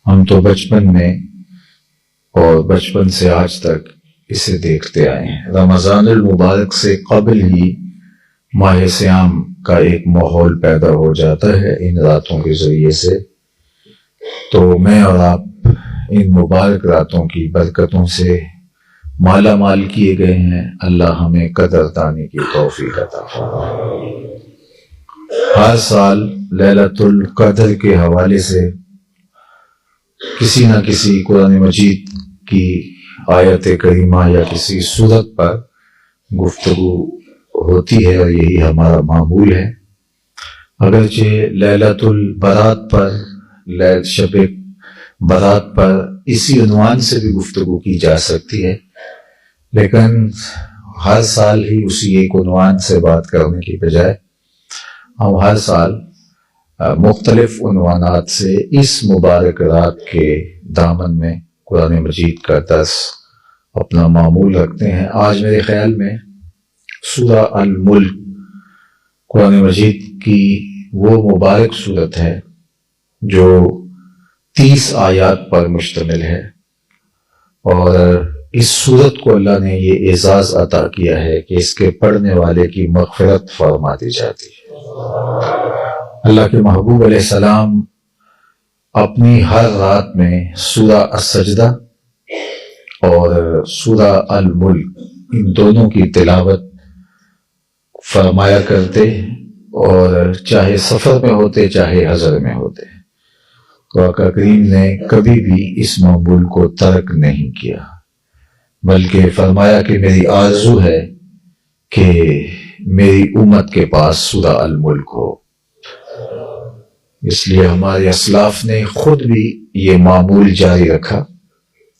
ہم تو بچپن میں اور بچپن سے آج تک اسے دیکھتے آئے ہیں۔ رمضان المبارک سے قبل ہی ماہ صیام کا ایک ماحول پیدا ہو جاتا ہے ان راتوں کے ذریعے سے۔ تو میں اور آپ ان مبارک راتوں کی برکتوں سے مالا مال کیے گئے ہیں۔ اللہ ہمیں قدر دانی کی توفیق عطا فرمائے۔ ہر سال لیلۃ القدر کے حوالے سے کسی نہ کسی قرآن مجید کی آیت کریمہ یا کسی سورت پر گفتگو ہوتی ہے اور یہی ہمارا معمول ہے۔ اگرچہ لیلۃ البرات پر شب برات پر اسی عنوان سے بھی گفتگو کی جا سکتی ہے، لیکن ہر سال ہی اسی ایک عنوان سے بات کرنے کی بجائے ہم ہر سال مختلف عنوانات سے اس مبارک رات کے دامن میں قرآن مجید کا درس اپنا معمول رکھتے ہیں۔ آج میرے خیال میں سورہ الملک قرآن مجید کی وہ مبارک صورت ہے جو 30 آیات پر مشتمل ہے، اور اس صورت کو اللہ نے یہ اعزاز عطا کیا ہے کہ اس کے پڑھنے والے کی مغفرت فرما دی جاتی ہے۔ اللہ کے محبوب علیہ السلام اپنی ہر رات میں سورہ السجدہ اور سورہ الملک ان دونوں کی تلاوت فرمایا کرتے، اور چاہے سفر میں ہوتے چاہے حضر میں ہوتے، تو آقا کریم نے کبھی بھی اس معمول کو ترک نہیں کیا، بلکہ فرمایا کہ میری آرزو ہے کہ میری امت کے پاس سورہ الملک ہو۔ اس لیے ہمارے اسلاف نے خود بھی یہ معمول جاری رکھا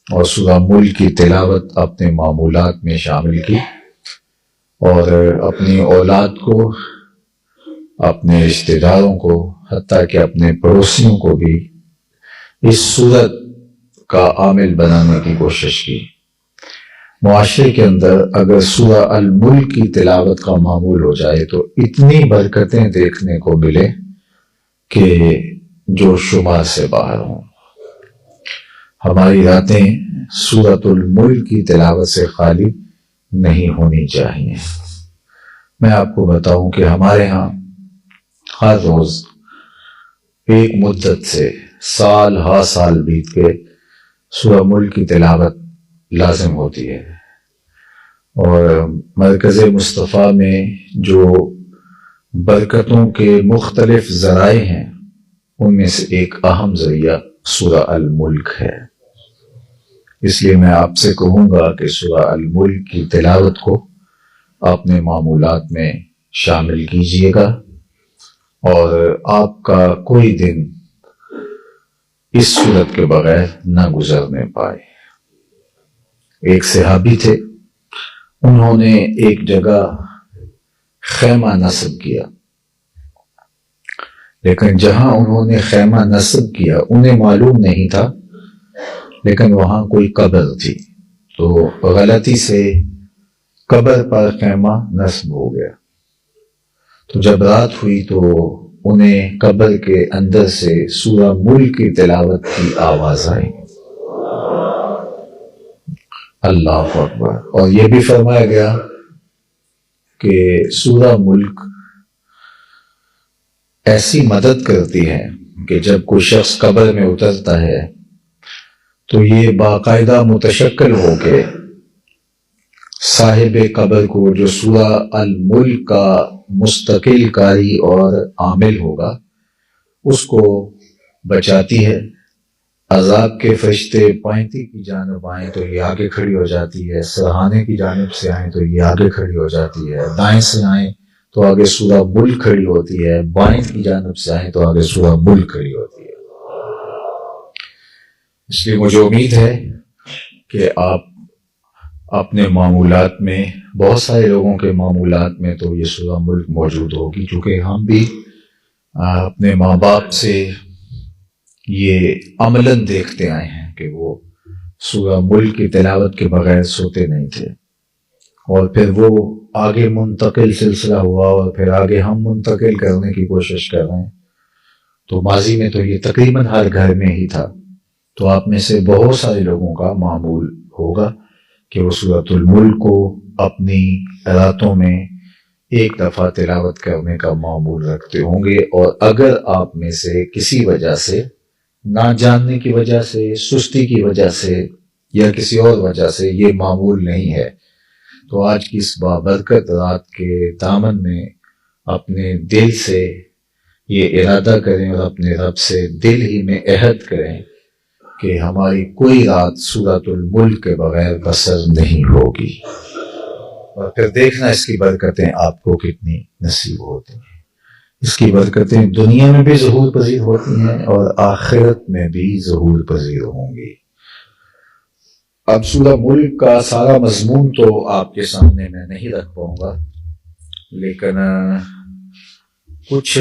اور سورہ ملک کی تلاوت اپنے معمولات میں شامل کی، اور اپنی اولاد کو، اپنے رشتہ داروں کو، حتیٰ کہ اپنے پڑوسیوں کو بھی اس صورت کا عامل بنانے کی کوشش کی۔ معاشرے کے اندر اگر سورہ الملک کی تلاوت کا معمول ہو جائے تو اتنی برکتیں دیکھنے کو ملے کہ جو شمار سے باہر ہوں۔ ہماری راتیں سورۃ الملک کی تلاوت سے خالی نہیں ہونی چاہیے۔ میں آپ کو بتاؤں کہ ہمارے ہاں ہر روز ایک مدت سے سال ہا سال بیت کے سورہ ملک کی تلاوت لازم ہوتی ہے، اور مرکز مصطفیٰ میں جو برکتوں کے مختلف ذرائع ہیں ان میں سے ایک اہم ذریعہ سورہ الملک ہے۔ اس لیے میں آپ سے کہوں گا کہ سورہ الملک کی تلاوت کو اپنے معمولات میں شامل کیجئے گا، اور آپ کا کوئی دن اس صورت کے بغیر نہ گزرنے پائے۔ ایک صحابی تھے، انہوں نے ایک جگہ خیمہ نصب کیا، لیکن جہاں انہوں نے خیمہ نصب کیا انہیں معلوم نہیں تھا، لیکن وہاں کوئی قبر تھی، تو غلطی سے قبر پر خیمہ نصب ہو گیا۔ تو جب رات ہوئی تو انہیں قبر کے اندر سے سورہ ملک کی تلاوت کی آواز آئی۔ اللہ اکبر۔ اور یہ بھی فرمایا گیا کہ سورہ ملک ایسی مدد کرتی ہے کہ جب کوئی شخص قبر میں اترتا ہے تو یہ باقاعدہ متشکل ہو کے صاحب قبر کو، جو سورہ الملک کا مستقل قاری اور عامل ہوگا، اس کو بچاتی ہے۔ عذاب کے فرشتے پائنتی کی جانب آئیں تو یہ آگے کھڑی ہو جاتی ہے، سرہانے کی جانب سے آئیں تو یہ آگے کھڑی ہو جاتی ہے، دائیں سے آئیں تو آگے سورہ ملک کھڑی ہوتی ہے، بائیں کی جانب سے آئیں تو آگے سورہ ملک کھڑی ہوتی ہے۔ اس لیے مجھے امید ہے کہ آپ اپنے معمولات میں، بہت سارے لوگوں کے معمولات میں تو یہ سورہ ملک موجود ہوگی، کیونکہ ہم بھی اپنے ماں باپ سے یہ عملاً دیکھتے آئے ہیں کہ وہ سورہ ملک کی تلاوت کے بغیر سوتے نہیں تھے، اور پھر وہ آگے منتقل سلسلہ ہوا، اور پھر آگے ہم منتقل کرنے کی کوشش کر رہے ہیں۔ تو ماضی میں تو یہ تقریباً ہر گھر میں ہی تھا، تو آپ میں سے بہت سارے لوگوں کا معمول ہوگا کہ وہ سورۃ الملک کو اپنی راتوں میں ایک دفعہ تلاوت کرنے کا معمول رکھتے ہوں گے، اور اگر آپ میں سے کسی وجہ سے، نہ جاننے کی وجہ سے، سستی کی وجہ سے یا کسی اور وجہ سے یہ معمول نہیں ہے، تو آج کی اس بابرکت رات کے دامن میں اپنے دل سے یہ ارادہ کریں اور اپنے رب سے دل ہی میں عہد کریں کہ ہماری کوئی رات سورۃ الملک کے بغیر بسر نہیں ہوگی، اور پھر دیکھنا اس کی برکتیں آپ کو کتنی نصیب ہوتی ہیں۔ اس کی برکتیں دنیا میں بھی ظہور پذیر ہوتی ہیں اور آخرت میں بھی ظہور پذیر ہوں گی۔ اب سورہ ملک کا سارا مضمون تو آپ کے سامنے میں نہیں رکھ پاؤں گا، لیکن کچھ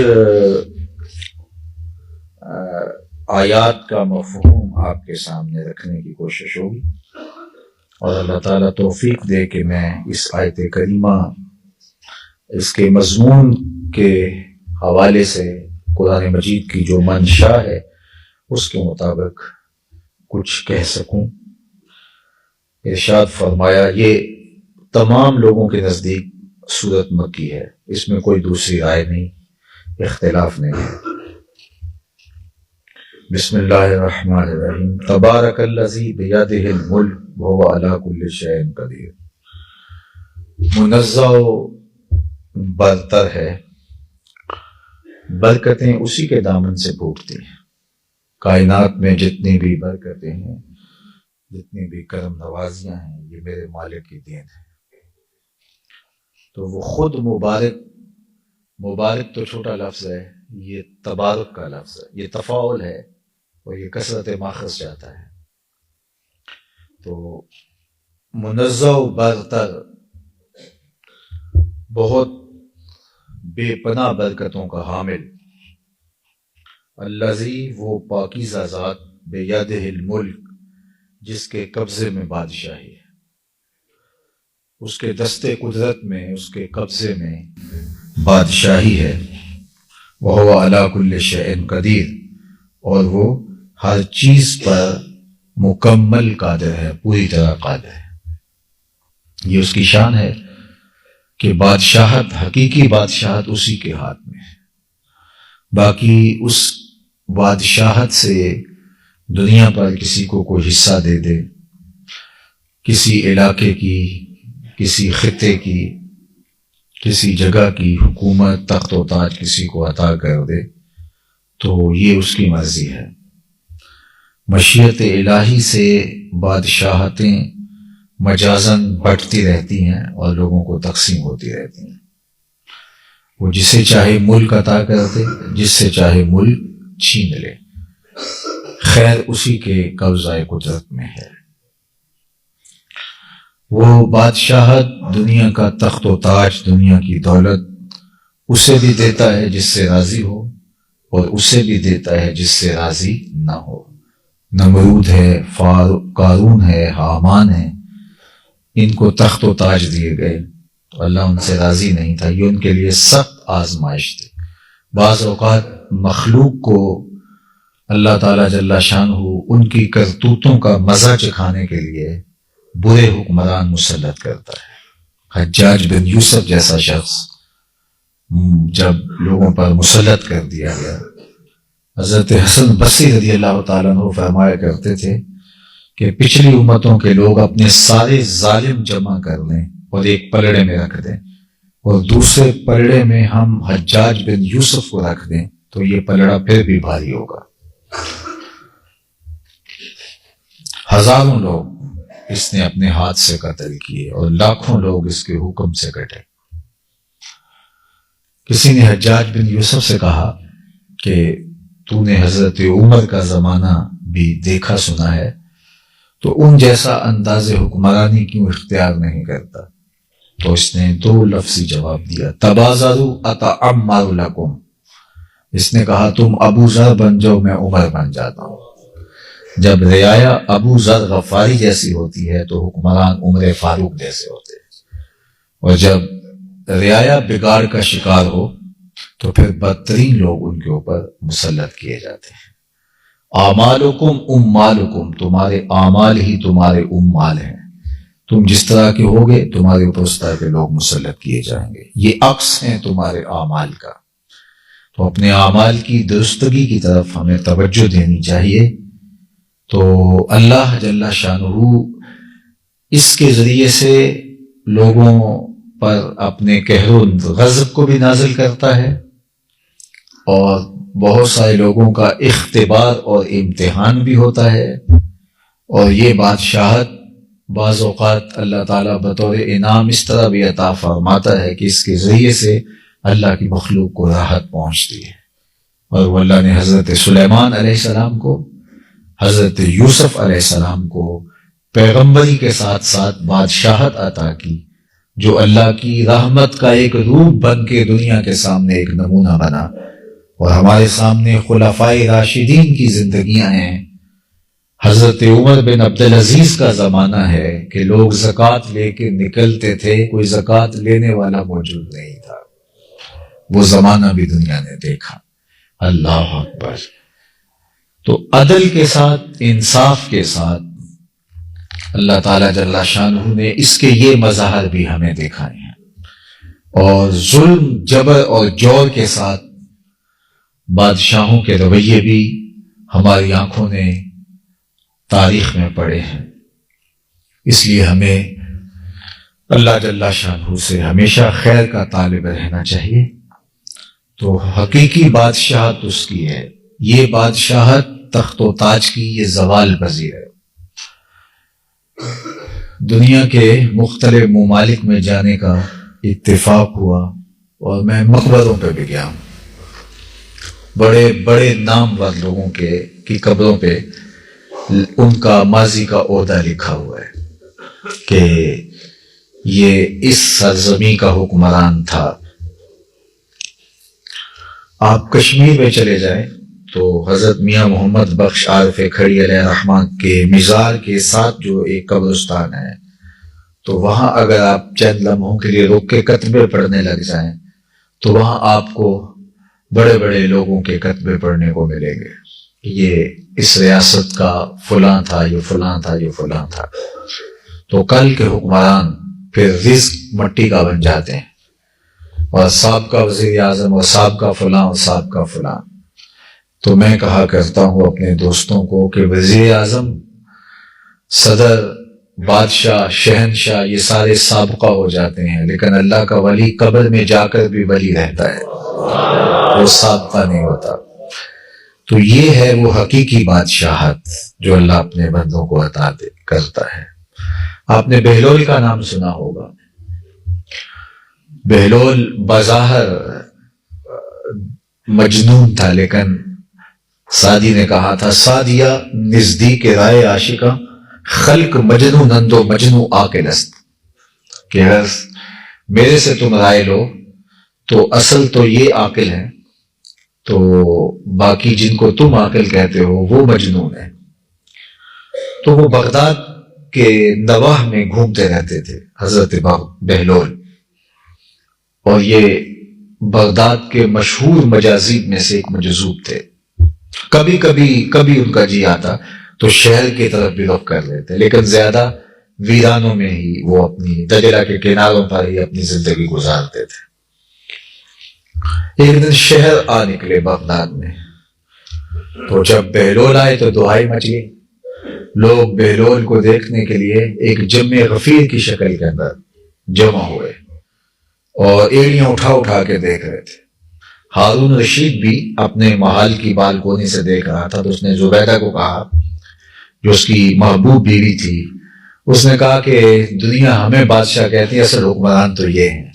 آیات کا مفہوم آپ کے سامنے رکھنے کی کوشش ہوگی، اور اللہ تعالیٰ توفیق دے کہ میں اس آیت کریمہ، اس کے مضمون کے حوالے سے قرآن مجید کی جو منشا ہے اس کے مطابق کچھ کہہ سکوں۔ ارشاد فرمایا، یہ تمام لوگوں کے نزدیک سورت مکی ہے، اس میں کوئی دوسری رائے نہیں، اختلاف نہیں ہے۔ بسم اللہ الرحمن الرحیم، تبارک الذی بیدہ الملک وہو علی کل شیء قدیر۔ منزہ و برتر ہے، برکتیں اسی کے دامن سے پھوٹتی ہیں۔ کائنات میں جتنی بھی برکتیں ہیں، جتنی بھی کرم نوازیاں ہیں، یہ میرے مالک کی دین ہے۔ تو وہ خود مبارک، مبارک تو چھوٹا لفظ ہے، یہ تبارک کا لفظ ہے، یہ تفاعل ہے اور یہ کثرت ماخذ جاتا ہے۔ تو منزہ و برتر، بہت بے پناہ برکتوں کا حامل، الذی، وہ پاکیزہ ذات، بیدہ الملک، جس کے قبضے میں بادشاہی ہے، اس کے دستے قدرت میں، اس کے قبضے میں بادشاہی ہے۔ وہو علی کل شیء قدیر، اور وہ ہر چیز پر مکمل قادر ہے، پوری طرح قادر ہے۔ یہ اس کی شان ہے کہ بادشاہت، حقیقی بادشاہت اسی کے ہاتھ میں ہے۔ باقی اس بادشاہت سے دنیا پر کسی کو کوئی حصہ دے دے، کسی علاقے کی، کسی خطے کی، کسی جگہ کی حکومت، تخت و تاج کسی کو عطا کر دے، تو یہ اس کی مرضی ہے۔ مشیت الہی سے بادشاہتیں مجازاً بٹتی رہتی ہیں اور لوگوں کو تقسیم ہوتی رہتی ہیں۔ وہ جسے چاہے ملک عطا کر دے، جس سے چاہے ملک چھین لے، خیر اسی کے قبضہ قدرت میں ہے۔ وہ بادشاہت، دنیا کا تخت و تاج، دنیا کی دولت اسے بھی دیتا ہے جس سے راضی ہو، اور اسے بھی دیتا ہے جس سے راضی نہ ہو۔ نمرود ہے، قارون ہے، حامان ہے، ان کو تخت و تاج دیے گئے تو اللہ ان سے راضی نہیں تھا، یہ ان کے لیے سخت آزمائش تھی۔ بعض اوقات مخلوق کو اللہ تعالیٰ جل شانہ ان کی کرتوتوں کا مزہ چکھانے کے لیے برے حکمران مسلط کرتا ہے۔ حجاج بن یوسف جیسا شخص جب لوگوں پر مسلط کر دیا گیا، حضرت حسن بصری رضی اللہ تعالیٰ عنہ فرمایا کرتے تھے کہ پچھلی امتوں کے لوگ اپنے سارے ظالم جمع کر لیں اور ایک پلڑے میں رکھ دیں، اور دوسرے پلڑے میں ہم حجاج بن یوسف کو رکھ دیں تو یہ پلڑا پھر بھی بھاری ہوگا۔ ہزاروں لوگ اس نے اپنے ہاتھ سے قتل کیے اور لاکھوں لوگ اس کے حکم سے کٹے۔ کسی نے حجاج بن یوسف سے کہا کہ تو نے حضرت عمر کا زمانہ بھی دیکھا سنا ہے، تو ان جیسا انداز حکمرانی کیوں اختیار نہیں کرتا؟ تو اس نے دو لفظی جواب دیا، تبازروا اتعمر لکم۔ اس نے کہا تم ابو ذر بن جاؤ، میں عمر بن جاتا ہوں۔ جب رعایا ابو ذر غفاری جیسی ہوتی ہے تو حکمران عمر فاروق جیسے ہوتے ہیں، اور جب رعایا بگاڑ کا شکار ہو تو پھر بدترین لوگ ان کے اوپر مسلط کیے جاتے ہیں۔ اعمالکم اموالکم، تمہارے اعمال ہی تمہارے اموال ہیں، تم جس طرح کے ہوگے تمہارے اوپر اس طرح کے لوگ مسلط کیے جائیں گے، یہ عکس ہیں تمہارے اعمال کا۔ تو اپنے اعمال کی درستگی کی طرف ہمیں توجہ دینی چاہیے۔ تو اللہ جل شانہ اس کے ذریعے سے لوگوں پر اپنے قہر و غضب کو بھی نازل کرتا ہے، اور بہت سارے لوگوں کا اختبار اور امتحان بھی ہوتا ہے، اور یہ بادشاہت بعض اوقات اللہ تعالیٰ بطور انعام اس طرح بھی عطا فرماتا ہے کہ اس کے ذریعے سے اللہ کی مخلوق کو راحت پہنچتی ہے۔ اور وہ اللہ نے حضرت سلیمان علیہ السلام کو، حضرت یوسف علیہ السلام کو پیغمبری کے ساتھ ساتھ بادشاہت عطا کی، جو اللہ کی رحمت کا ایک روپ بن کے دنیا کے سامنے ایک نمونہ بنا۔ اور ہمارے سامنے خلفائے راشدین کی زندگیاں ہیں۔ حضرت عمر بن عبدالعزیز کا زمانہ ہے کہ لوگ زکوٰۃ لے کے نکلتے تھے، کوئی زکوٰۃ لینے والا موجود نہیں تھا۔ وہ زمانہ بھی دنیا نے دیکھا۔ اللہ اکبر۔ تو عدل کے ساتھ، انصاف کے ساتھ اللہ تعالیٰ جل شانہ نے اس کے یہ مظاہر بھی ہمیں دکھائے ہیں، اور ظلم، جبر اور جور کے ساتھ بادشاہوں کے رویے بھی ہماری آنکھوں نے تاریخ میں پڑے ہیں۔ اس لیے ہمیں اللہ جل شانہ سے ہمیشہ خیر کا طالب رہنا چاہیے۔ تو حقیقی بادشاہت اس کی ہے، یہ بادشاہت تخت و تاج کی یہ زوال پذیر ہے۔ دنیا کے مختلف ممالک میں جانے کا اتفاق ہوا، اور میں مقبروں پہ بھی گیا ہوں۔ بڑے بڑے نامور لوگوں کی قبروں پہ ان کا ماضی کا عہدہ لکھا ہوا ہے کہ یہ اس سرزمین کا حکمران تھا۔ آپ کشمیر میں چلے جائیں تو حضرت میاں محمد بخش عارف کھڑی علیہ الرحمٰن کے مزار کے ساتھ جو ایک قبرستان ہے، تو وہاں اگر آپ چند لمحوں کے لیے روک کے کتبے پڑھنے لگ جائیں تو وہاں آپ کو بڑے بڑے لوگوں کے کتبے پڑھنے کو ملیں گے۔ یہ اس ریاست کا فلاں تھا، یہ فلاں تھا، یہ فلاں تھا۔ تو کل کے حکمران پھر رزق مٹی کا بن جاتے ہیں، اور صاحب کا وزیر اعظم، اور صاحب کا فلاں، اور صاحب کا فلاں۔ تو میں کہا کرتا ہوں اپنے دوستوں کو کہ وزیر اعظم، صدر، بادشاہ، شہنشاہ، یہ سارے سابقہ ہو جاتے ہیں، لیکن اللہ کا ولی قبر میں جا کر بھی ولی رہتا ہے، وہ سابقہ نہیں ہوتا۔ تو یہ ہے وہ حقیقی بادشاہت جو اللہ اپنے بندوں کو عطا کرتا ہے۔ آپ نے بہلول کا نام سنا ہوگا۔ بہلول بظاہر مجنون تھا، لیکن سعدی نے کہا تھا، سعدیہ نزدیک رائے عاشقہ خلق مجنو نندو مجنو عاقل است، کہ اگر میرے سے تم رائے لو تو اصل تو یہ عاقل ہے، تو باقی جن کو تم عاقل کہتے ہو وہ مجنون ہے۔ تو وہ بغداد کے نواح میں گھومتے رہتے تھے حضرت بہلول، اور یہ بغداد کے مشہور مجاذیب میں سے ایک مجذوب تھے۔ کبھی ان کا جی آتا تو شہر کی طرف بھی رخ کر لیتے، لیکن زیادہ ویرانوں میں ہی وہ اپنی دجلہ کے کناروں پر ہی اپنی زندگی گزارتے تھے۔ ایک دن شہر آ نکلے بغداد میں، تو جب بہلول آئے تو دہائی مچ گئی۔ لوگ بہلول کو دیکھنے کے لیے ایک جمع غفیر کی شکل کے اندر جمع ہوئے، اور ایڑیاں اٹھا کے دیکھ رہے تھے۔ ہارون رشید بھی اپنے محل کی بالکونی سے دیکھ رہا تھا، تو اس نے زبیدہ کو کہا، جو اس کی محبوب بیوی تھی، اس نے کہا کہ دنیا ہمیں بادشاہ کہتی ہے، اصل حکمران تو یہ ہیں،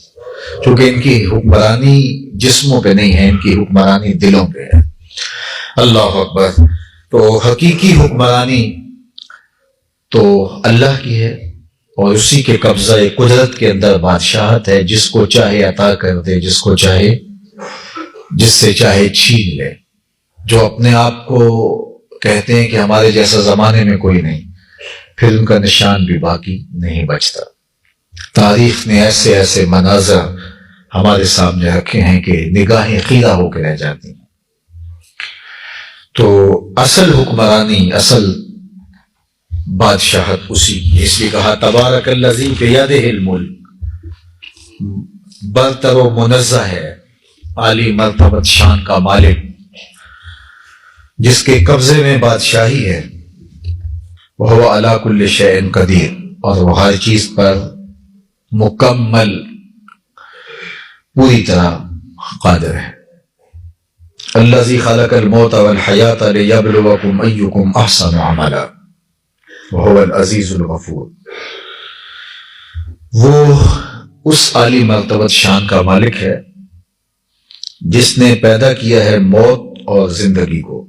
چونکہ ان کی حکمرانی جسموں پہ نہیں ہے، ان کی حکمرانی دلوں پہ ہے۔ اللہ اکبر۔ تو حقیقی حکمرانی تو اللہ کی ہے، اور اسی کے قبضہ قدرت کے اندر بادشاہت ہے، جس کو چاہے عطا کر دے، جس سے چاہے چھین لے۔ جو اپنے آپ کو کہتے ہیں کہ ہمارے جیسا زمانے میں کوئی نہیں، پھر ان کا نشان بھی باقی نہیں بچتا۔ تاریخ نے ایسے مناظر ہمارے سامنے رکھے ہیں کہ نگاہیں خیرہ ہو کے رہ جاتی ہیں۔ تو اصل حکمرانی، اصل بادشاہت اسی کی، اس لیے کہا تبارک الذی بیدہ الملک، برتر و منزہ ہے عالی مرتبت شان کا مالک جس کے قبضے میں بادشاہی ہے، وہو علی کل شیء قدیر، اور وہ ہر چیز پر مکمل پوری طرح قادر ہے۔ الذی خلق الموت والحیات لیبلوکم ایکم احسن عملا وہو العزیز الغفور، وہ اس عالی مرتبت شان کا مالک ہے جس نے پیدا کیا ہے موت اور زندگی کو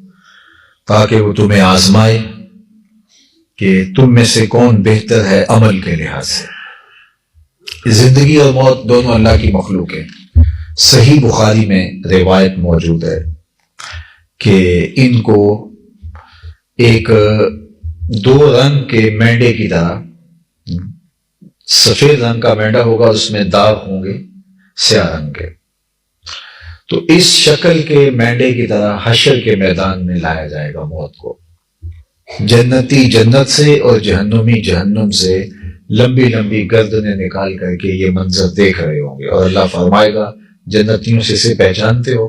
تاکہ وہ تمہیں آزمائے کہ تم میں سے کون بہتر ہے عمل کے لحاظ سے۔ زندگی اور موت دونوں اللہ کی مخلوق ہیں۔ صحیح بخاری میں روایت موجود ہے کہ ان کو ایک دو رنگ کے مینڈے کی طرح، سفید رنگ کا مینڈا ہوگا، اس میں داغ ہوں گے سیاہ رنگ کے، تو اس شکل کے مینڈے کی طرح حشر کے میدان میں لایا جائے گا موت کو۔ جنتی جنت سے اور جہنمی جہنم سے لمبی لمبی گردنیں نکال کر کے یہ منظر دیکھ رہے ہوں گے، اور اللہ فرمائے گا جنتیوں سے اسے پہچانتے ہو؟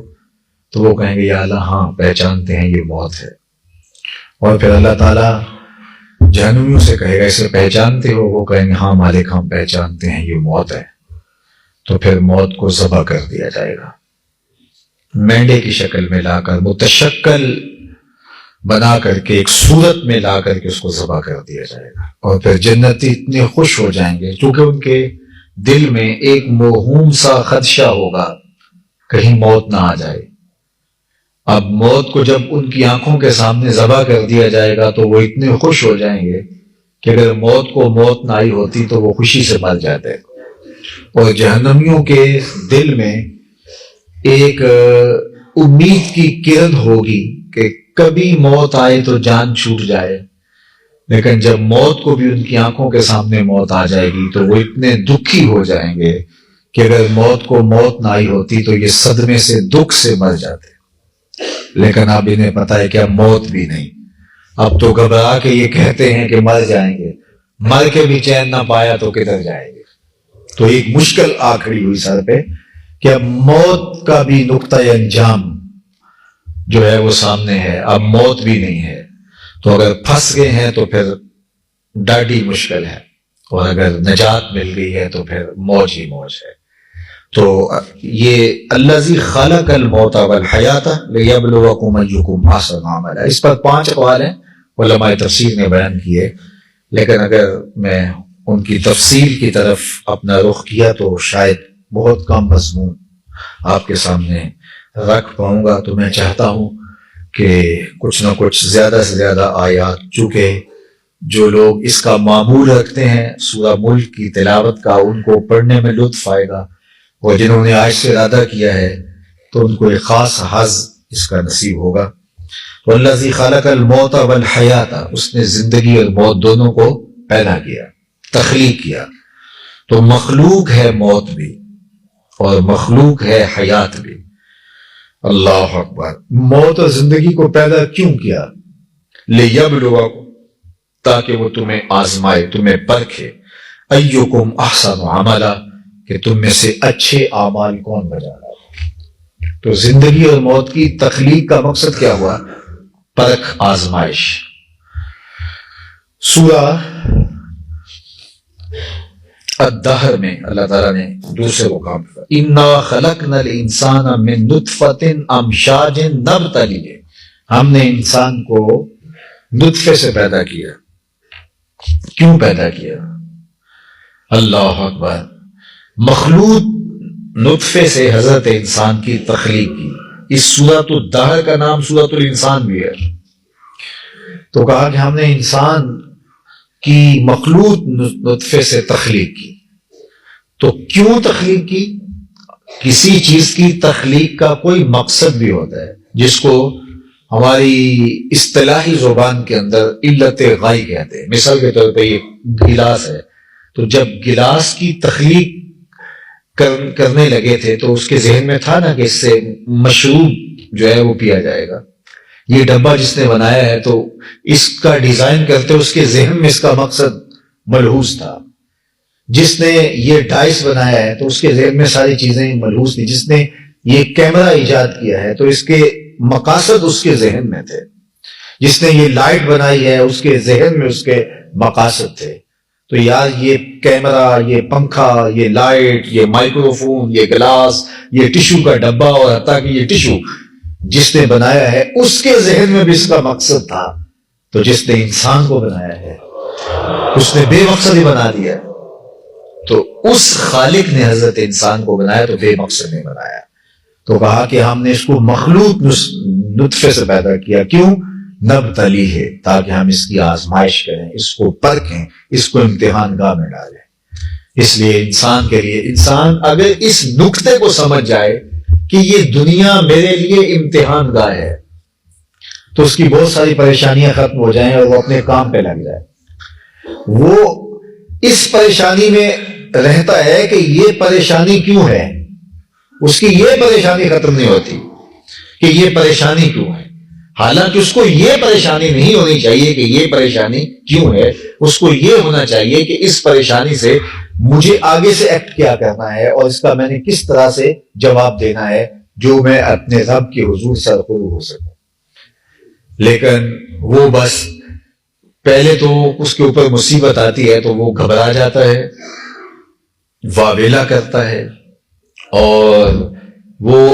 تو وہ کہیں گے یا اللہ ہاں پہچانتے ہیں، یہ موت ہے۔ اور پھر اللہ تعالیٰ جہنمیوں سے کہے گا اسے پہچانتے ہو؟ وہ کہیں گے ہاں مالک ہم پہچانتے ہیں، یہ موت ہے۔ تو پھر موت کو ذبح کر دیا جائے گا، مینڈے کی شکل میں لا کر، متشکل بنا کر کے، ایک صورت میں لا کر کے اس کو ذبح کر دیا جائے گا۔ اور پھر جنتی اتنے خوش ہو جائیں گے کیونکہ ان کے دل میں ایک موہوم سا خدشہ ہوگا کہیں موت نہ آ جائے۔ اب موت کو جب ان کی آنکھوں کے سامنے ذبح کر دیا جائے گا تو وہ اتنے خوش ہو جائیں گے کہ اگر موت کو موت نہ آئی ہوتی تو وہ خوشی سے مر جاتے۔ اور جہنمیوں کے دل میں ایک امید کی کرن ہوگی کہ کبھی موت آئے تو جان چھوٹ جائے، لیکن جب موت کو بھی ان کی آنکھوں کے سامنے موت آ جائے گی تو وہ اتنے دکھی ہو جائیں گے کہ اگر موت کو موت نہ آئی ہوتی تو یہ صدمے سے، دکھ سے مر جاتے۔ لیکن اب انہیں پتہ ہے کہ اب موت بھی نہیں، اب تو گھبرا کے یہ کہتے ہیں کہ مر جائیں گے، مر کے بھی چین نہ پایا تو کدھر جائیں گے۔ تو ایک مشکل آ کھڑی ہوئی سر پہ کہ اب موت کا بھی نقطۂ انجام جو ہے وہ سامنے ہے، اب موت بھی نہیں ہے۔ تو اگر پھنس گئے ہیں تو پھر ڈاڈی مشکل ہے، اور اگر نجات مل گئی ہے تو پھر موج ہی موج ہے۔ تو یہ الذی خلق الموت والحیات لیبلوکم ایکم احسن عملا، اس پر 5 اقوال ہیں علماء تفسیر نے بیان کیے، لیکن اگر میں ان کی تفصیل کی طرف اپنا رخ کیا تو شاید بہت کم مضمون آپ کے سامنے رکھ پاؤں گا۔ تو میں چاہتا ہوں کہ کچھ نہ کچھ زیادہ سے زیادہ آیات، چونکہ جو لوگ اس کا معمول رکھتے ہیں سورہ ملک کی تلاوت کا، ان کو پڑھنے میں لطف آئے گا، اور جنہوں نے آج سے ارادہ کیا ہے تو ان کو ایک خاص حظ اس کا نصیب ہوگا۔ والذی خلق الموت والحیات، اس نے زندگی اور موت دونوں کو پیدا کیا، تخلیق کیا۔ تو مخلوق ہے موت بھی اور مخلوق ہے حیات بھی۔ اللہ اکبر۔ موت اور زندگی کو پیدا کیوں کیا؟ لیبلوکم، تاکہ وہ تمہیں آزمائے، تمہیں پرکھے، ایکم احسن عملا، کہ تم میں سے اچھے اعمال کون بجا رہا۔ تو زندگی اور موت کی تخلیق کا مقصد کیا ہوا؟ پرکھ، آزمائش۔ سورہ الدہر میں اللہ تعالیٰ نے دوسرے مقام پر اِنَّا خَلَقْنَا الْإِنسَانَ مِن نُطْفَةٍ أَمْشَاجٍ نَبْتَلِيهِ، ہم نے انسان کو نطفے سے پیدا کیا۔ کیوں پیدا کیا؟ اللہ اکبر۔ مخلوط نطفے سے حضرت انسان کی تخلیق کی۔ اس سورۃ الدہر کا نام سورۃ الانسان بھی ہے۔ تو کہا کہ ہم نے انسان کی مخلوط نطفے سے تخلیق کی۔ تو کیوں تخلیق کی؟ کسی چیز کی تخلیق کا کوئی مقصد بھی ہوتا ہے، جس کو ہماری اصطلاحی زبان کے اندر علت غائی کہتے ہیں۔ مثال کے طور پہ یہ گلاس ہے، تو جب گلاس کی تخلیق کرنے لگے تھے تو اس کے ذہن میں تھا نا کہ اس سے مشروب جو ہے وہ پیا جائے گا، یہ ڈبہ جس نے بنایا ہے تو اس کا ڈیزائن کرتے اس کے ذہن میں اس کا مقصد ملحوظ تھا. جس نے یہ ڈائس بنایا ہے تو اس کے ذہن میں ساری چیزیں ملحوظ تھی. جس نے یہ کیمرہ ایجاد کیا ہے تو اس کے مقاصد اس کے ذہن میں تھے. جس نے یہ لائٹ بنائی ہے اس کے ذہن میں اس کے مقاصد تھے. تو یار یہ کیمرہ، یہ پنکھا، یہ لائٹ، یہ مائکرو فون، یہ گلاس، یہ ٹشو کا ڈبہ، اور حتیٰ کہ یہ ٹشو جس نے بنایا ہے اس کے ذہن میں بھی اس کا مقصد تھا. تو جس نے انسان کو بنایا ہے اس نے بے مقصد ہی بنا دیا. تو اس خالق نے حضرت انسان کو بنایا تو بے مقصد نہیں بنایا. تو کہا کہ ہم نے اس کو مخلوق نطفے سے پیدا کیا. کیوں؟ نبتلی ہے، تاکہ ہم اس کی آزمائش کریں، اس کو پرکھیں، اس کو امتحان گاہ میں ڈالیں. اس لیے انسان کے لیے، انسان اگر اس نقطے کو سمجھ جائے کہ یہ دنیا میرے لیے امتحان گاہ ہے تو اس کی بہت ساری پریشانیاں ختم ہو جائیں اور وہ اپنے کام پہ لگ جائے. وہ اس پریشانی میں رہتا ہے کہ یہ پریشانی کیوں ہے، اس کی یہ پریشانی ختم نہیں ہوتی کہ یہ پریشانی کیوں ہے. حالانکہ اس کو یہ پریشانی نہیں ہونی چاہیے کہ یہ پریشانی کیوں ہے، اس کو یہ ہونا چاہیے کہ اس پریشانی سے مجھے آگے سے ایکٹ کیا کرنا ہے اور اس کا میں نے کس طرح سے جواب دینا ہے جو میں اپنے رب کے حضور سرخرو ہو سکوں. لیکن وہ بس پہلے تو اس کے اوپر مصیبت آتی ہے تو وہ گھبرا جاتا ہے، واویلا کرتا ہے، اور وہ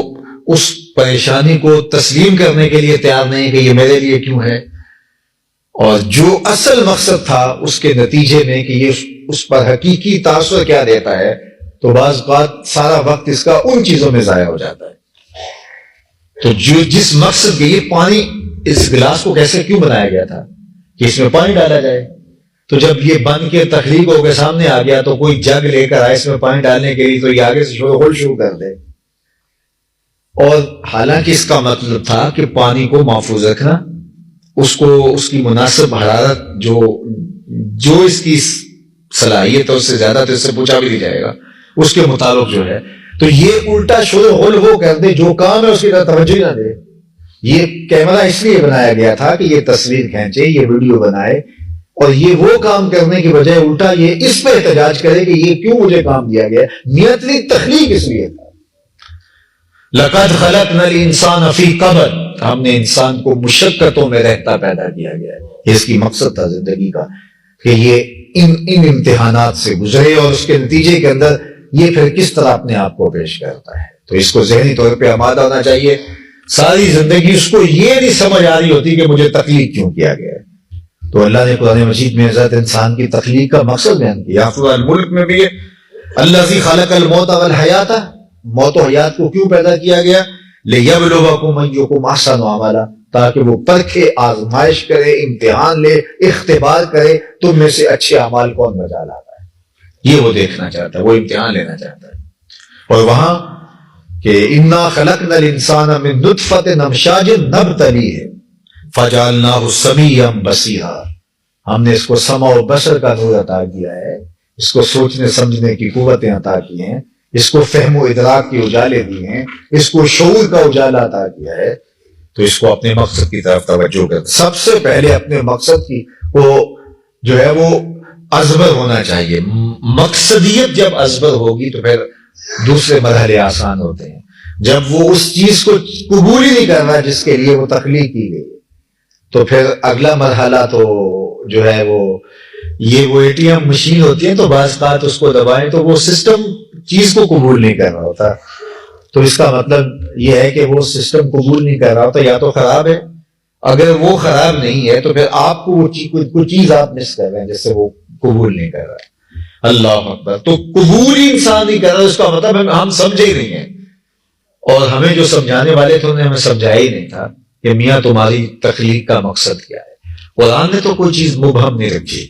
اس پریشانی کو تسلیم کرنے کے لیے تیار نہیں کہ یہ میرے لیے کیوں ہے. اور جو اصل مقصد تھا اس کے نتیجے میں کہ یہ اس پر حقیقی تاثر کیا دیتا ہے، تو بعض اوقات سارا وقت اس کا ان چیزوں میں ضائع ہو جاتا ہے. تو جس مقصد کے یہ پانی، اس گلاس کو کیسے کیوں بنایا گیا تھا کہ اس میں پانی ڈالا جائے. تو جب یہ بن کے تخلیق ہو کے سامنے آ گیا تو کوئی جگ لے کر آئے اس میں پانی ڈالنے کے لیے تو یہ آگے سے شروع کر دے. اور حالانکہ اس کا مطلب تھا کہ پانی کو محفوظ رکھنا، اس کو اس کی مناسب حرارت جو اس کی صلاحیت ہے اس سے زیادہ تو اس سے پوچھا بھی نہیں جائے گا، اس کے مطابق جو ہے. تو یہ الٹا شور غل وہ کر دے، جو کام ہے اس کی طرف توجہ نہ دے. یہ کیمرہ اس لیے بنایا گیا تھا کہ یہ تصویر کھینچے، یہ ویڈیو بنائے، اور یہ وہ کام کرنے کی بجائے الٹا یہ اس پہ احتجاج کرے کہ یہ کیوں مجھے کام دیا گیا. نیتلی تخلیق اس لیے تھا. لقد خلقنا الانسان فی کبد، ہم نے انسان کو مشقتوں میں رہتا پیدا کیا گیا ہے. اس کی مقصد تھا زندگی کا کہ یہ ان امتحانات سے گزرے اور اس کے نتیجے کے اندر یہ پھر کس طرح اپنے آپ کو پیش کرتا ہے. تو اس کو ذہنی طور پہ آمادہ ہونا چاہیے. ساری زندگی اس کو یہ نہیں سمجھ آ رہی ہوتی کہ مجھے تخلیق کیوں کیا گیا ہے. تو اللہ نے قرآن مجید میں حضرت انسان کی تخلیق کا مقصد بیان کیا. سورہ الملک میں بھی الذی خلق الموت والحیات، موت و حیات کو کیوں پیدا کیا گیا؟ لیبلوکم ایکم احسن عملا، تاکہ وہ پرکھے، آزمائش کرے، امتحان لے، اختبار کرے تم میں سے اچھے اعمال کون بجا لاتا ہے. یہ وہ دیکھنا چاہتا ہے، وہ امتحان لینا چاہتا ہے. اور وہاں کہ انا خلقنا الانسان من نطفۃ امشاج نبتلیہ فجعلناہ سمیعا بصیرا، ہم نے اس کو سمع و بصر کا نور عطا کیا ہے، اس کو سوچنے سمجھنے کی قوتیں عطا کی ہیں، اس کو فہم و ادراک کے اجالے دیے ہیں، اس کو شعور کا اجالا عطا کیا ہے. تو اس کو اپنے مقصد کی طرف توجہ کر، سب سے پہلے اپنے مقصد کی وہ جو ہے وہ ازبر ہونا چاہیے. مقصدیت جب ازبر ہوگی تو پھر دوسرے مرحلے آسان ہوتے ہیں. جب وہ اس چیز کو قبول ہی نہیں کر رہا جس کے لیے وہ تخلیق کی گئی تو پھر اگلا مرحلہ تو جو ہے وہ اے ٹی ایم مشین ہوتی ہے تو بعض اوقات اس کو دبائیں تو وہ سسٹم چیز کو قبول نہیں کر رہا ہوتا. تو اس کا مطلب یہ ہے کہ وہ سسٹم قبول نہیں کر رہا ہوتا، یا تو خراب ہے. اگر وہ خراب نہیں ہے تو پھر آپ کو کوئی چیز آپ مس کر رہے ہیں جس سے وہ قبول نہیں کر رہا. اللہ اکبر. تو قبول ہی انسان نہیں کر رہا، اس کا مطلب ہم سمجھے ہی نہیں ہیں، اور ہمیں جو سمجھانے والے تھے انہوں نے ہمیں سمجھایا ہی نہیں تھا کہ میاں تمہاری تخلیق کا مقصد کیا ہے. قرآن نے تو کوئی چیز مبہم نہیں رکھی.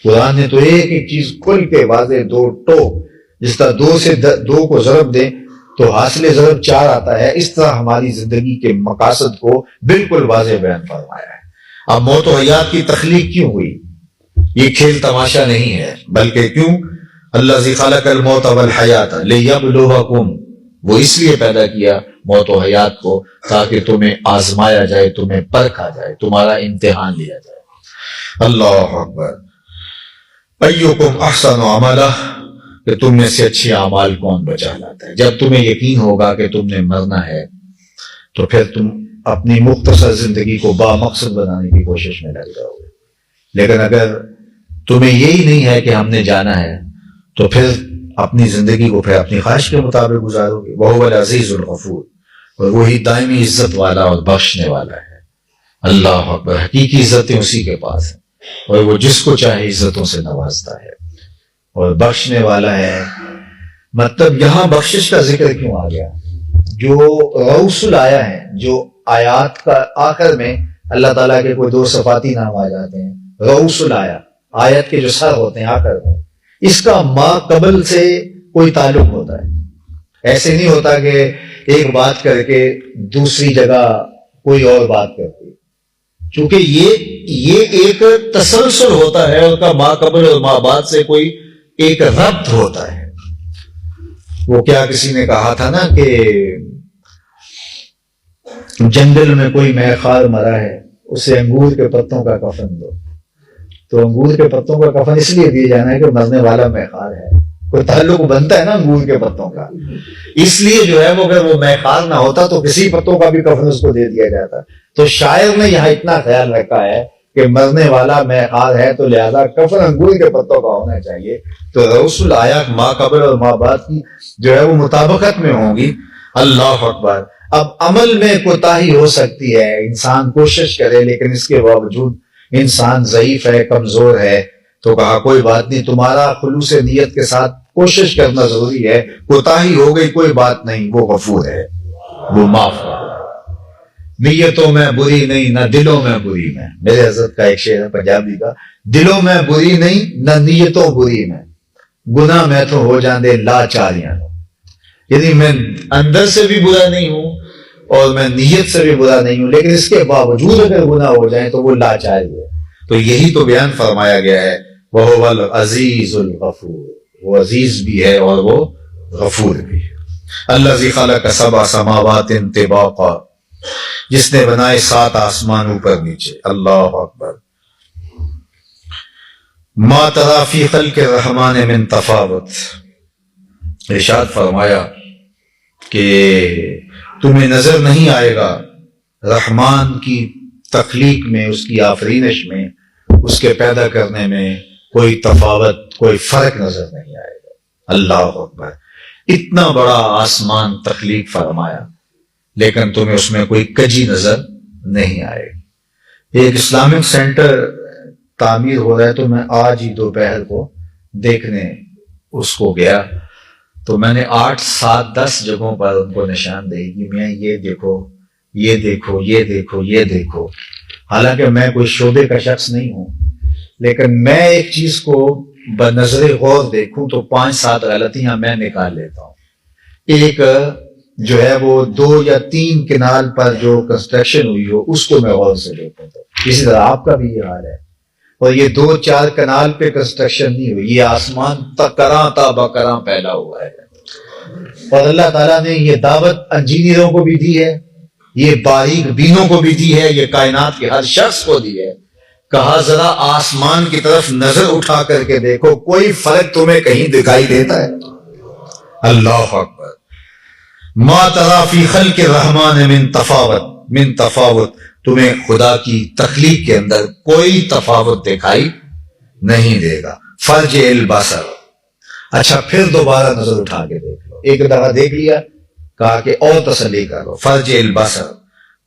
قرآن نے تو ایک ایک چیز کھل کے واضح، دو ٹوک، جس طرح 2 سے 2 کو ضرب دیں تو حاصل ضرب 4 آتا ہے، اس طرح ہماری زندگی کے مقاصد کو بالکل واضح بیان فرمایا ہے. اب موت و حیات کی تخلیق کیوں ہوئی؟ یہ کھیل تماشا نہیں ہے، بلکہ کیوں؟ الذی خلق الموت والحیات لیبلوکم، وہ اس لیے پیدا کیا موت و حیات کو تاکہ تمہیں آزمایا جائے، تمہیں پرکھا جائے، تمہارا امتحان لیا جائے۔ اللہ اکبر۔ ایکم احسن عملا، کہ تم میں سے اچھے اعمال کون بچا لاتا ہے۔ جب تمہیں یقین ہوگا کہ تم نے مرنا ہے تو پھر تم اپنی مختصر زندگی کو با مقصد بنانے کی کوشش میں لگ جاؤ گے، لیکن اگر تمہیں یہی نہیں ہے کہ ہم نے جانا ہے تو پھر اپنی زندگی کو پھر اپنی خواہش کے مطابق گزارو گے۔ وَهُوَ الْعَزِيزُ الْغَفُورُ، اور وہی دائمی عزت والا اور بخشنے والا ہے۔ اللہ اکبر۔ حقیقی عزتیں اسی کے پاس ہیں، اور وہ جس کو چاہے عزتوں سے نوازتا ہے اور بخشنے والا ہے۔ مطلب یہاں بخشش کا ذکر کیوں آ گیا؟ جو رؤوس آیا ہے، جو آیات کا آخر میں اللہ تعالیٰ کے کوئی دو صفاتی نام آ جاتے ہیں، رؤوس آیا، آیت کے جو سر ہوتے ہیں آخر میں، اس کا ما قبل سے کوئی تعلق ہوتا ہے۔ ایسے نہیں ہوتا کہ ایک بات کر کے دوسری جگہ کوئی اور بات کرتی، چونکہ یہ ایک تسلسل ہوتا ہے، ان کا ما قبل اور ما بعد سے کوئی ایک ربط ہوتا ہے۔ وہ کیا کسی نے کہا تھا نا کہ جنگل میں کوئی میخار مرا ہے، اسے انگور کے پتوں کا کفن دو، تو انگور کے پتوں کا کفن اس لیے دیا جانا ہے کہ مرنے والا میخار ہے، کوئی تعلق بنتا ہے نا انگور کے پتوں کا، اس لیے جو ہے وہ اگر وہ میخار نہ ہوتا تو کسی پتوں کا بھی کفن اس کو دے دیا جاتا۔ تو شاعر نے یہاں اتنا خیال رکھا ہے کہ مرنے والا میخار ہے تو لہذا کفن انگور کے پتوں کا ہونا چاہیے، تو رسول آیا ما قبل اور ما بعد کی جو ہے وہ مطابقت میں ہوں گی۔ اللہ اکبر۔ اب عمل میں کوتاہی ہو سکتی ہے، انسان کوشش کرے لیکن اس کے باوجود انسان ضعیف ہے، کمزور ہے، تو کہا کوئی بات نہیں، تمہارا خلوص نیت کے ساتھ کوشش کرنا ضروری ہے، کوتاہی ہو گئی کوئی بات نہیں، وہ غفور ہے، وہ معاف ہے۔ نیتوں میں بری نہیں نہ دلوں میں بری میں، میرے حضرت کا ایک شعر ہے پنجابی کا، دلوں میں بری نہیں نہ نیتوں بری میں، گناہ میں تو ہو جاندے لاچاریاں، یعنی میں اندر سے بھی برا نہیں ہوں اور میں نیت سے بھی برا نہیں ہوں، لیکن اس کے باوجود اگر گناہ ہو جائیں تو وہ لاچاری ہے۔ تو یہی تو بیان فرمایا گیا ہے، وَهُوَ الْعَزِيزُ الْغَفُورُ، وہ عزیز بھی ہے اور وہ غفور بھی ہے۔ الَّذِي خَلَقَ سَبْعَ سَمَاوَاتٍ طِبَاقًا، جس نے بنائے 7 آسمان اوپر نیچے۔ اللہ اکبر۔ مَا تَرَىٰ فِي خَلْقِ الرَّحْمَٰنِ مِن تَفَاوُتٍ، ارشاد فرمایا کہ تمہیں نظر نہیں آئے گا رحمان کی تخلیق میں، اس کی آفرینش میں، اس کے پیدا کرنے میں کوئی تفاوت، کوئی فرق نظر نہیں آئے گا۔ اللہ اکبر۔ اتنا بڑا آسمان تخلیق فرمایا لیکن تمہیں اس میں کوئی کجی نظر نہیں آئے گی۔ ایک اسلامک سینٹر تعمیر ہو رہا ہے، تو میں آج ہی دوپہر کو دیکھنے اس کو گیا، تو میں نے 8 7 10 جگہوں پر ان کو نشاندہی کی، میں یہ دیکھو یہ دیکھو یہ دیکھو یہ دیکھو۔ حالانکہ میں کوئی شعبے کا شخص نہیں ہوں، لیکن میں ایک چیز کو بنظر غور دیکھوں تو 5 7 غلطیاں میں نکال لیتا ہوں۔ ایک جو ہے وہ 2 یا 3 کنال پر جو کنسٹرکشن ہوئی ہو اس کو میں غور سے دیکھوں، تو اسی طرح آپ کا بھی یہ حال ہے۔ اور یہ 2 4 کنال پہ کنسٹرکشن نہیں ہوئی، یہ آسمان تکراں تا بکراں پھیلا ہوا ہے، اور اللہ تعالیٰ نے یہ دعوت انجینئروں کو بھی دی ہے، یہ باریک بینوں کو بھی دی ہے، یہ کائنات کے ہر شخص کو دی ہے۔ کہا ذرا آسمان کی طرف نظر اٹھا کر کے دیکھو، کوئی فرق تمہیں کہیں دکھائی دیتا ہے؟ اللہ اکبر۔ ما تری فی خلق الرحمن من تفاوت، تمہیں خدا کی تخلیق کے اندر کوئی تفاوت دکھائی نہیں دے گا۔ فرجع البصر، اچھا پھر دوبارہ نظر اٹھا کے دیکھ لو، ایک دفعہ دیکھ لیا، کہا کہ اور تسلی کر لو، فرجع البصر،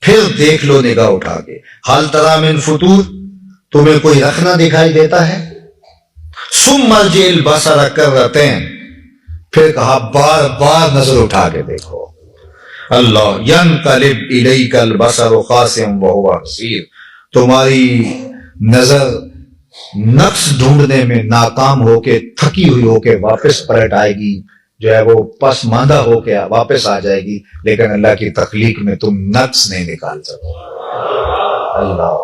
پھر دیکھ لو نگاہ اٹھا کے، حل تری من فطور، تمہیں کوئی رکھنا دکھائی دیتا ہے؟ ثم ارجع البصر کرتین، پھر کہا بار بار نظر اٹھا کے دیکھو۔ اللہ ینقلب الیک البصر خاسئا وہو حسیر، تمہاری نظر نقص ڈھونڈنے میں ناکام ہو کے، تھکی ہوئی ہو کے واپس پلٹ آئے گی، جو ہے وہ پسماندہ ہو کے واپس آ جائے گی، لیکن اللہ کی تخلیق میں تم نقص نہیں نکال سکو۔ اللہ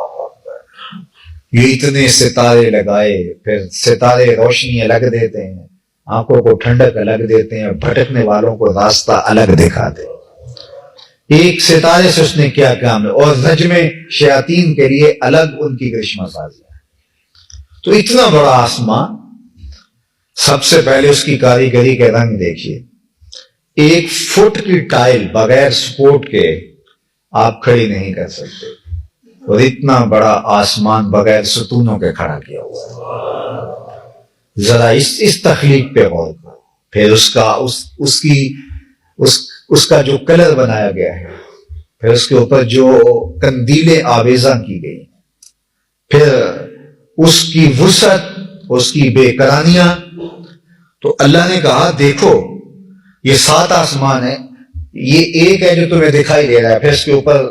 یہ اتنے ستارے لگائے، پھر ستارے روشنی الگ دیتے ہیں، آنکھوں کو ٹھنڈک الگ دیتے ہیں، بھٹکنے والوں کو راستہ الگ دکھاتے ہیں۔ ایک ستارے سے اس نے کیا کام ہے، اور نجم شیاطین کے لیے الگ ان کی کرشمہ سازیاں ہیں۔ تو اتنا بڑا آسمان، سب سے پہلے اس کی کاریگری کے رنگ دیکھیے، 1 فٹ کی ٹائل بغیر سپورٹ کے آپ کھڑی نہیں کر سکتے، اور اتنا بڑا آسمان بغیر ستونوں کے کھڑا کیا ہوا ہے۔ ذرا اس تخلیق پہ غور کرو۔ پھر اس کا جو کلر بنایا گیا ہے، پھر اس کے اوپر جو قندیلیں آویزاں کی گئی، پھر اس کی وسعت، اس کی بے قرانیاں۔ تو اللہ نے کہا دیکھو یہ 7 آسمان ہے، یہ ایک ہے جو تمہیں دکھائی دے رہا ہے، پھر اس کے اوپر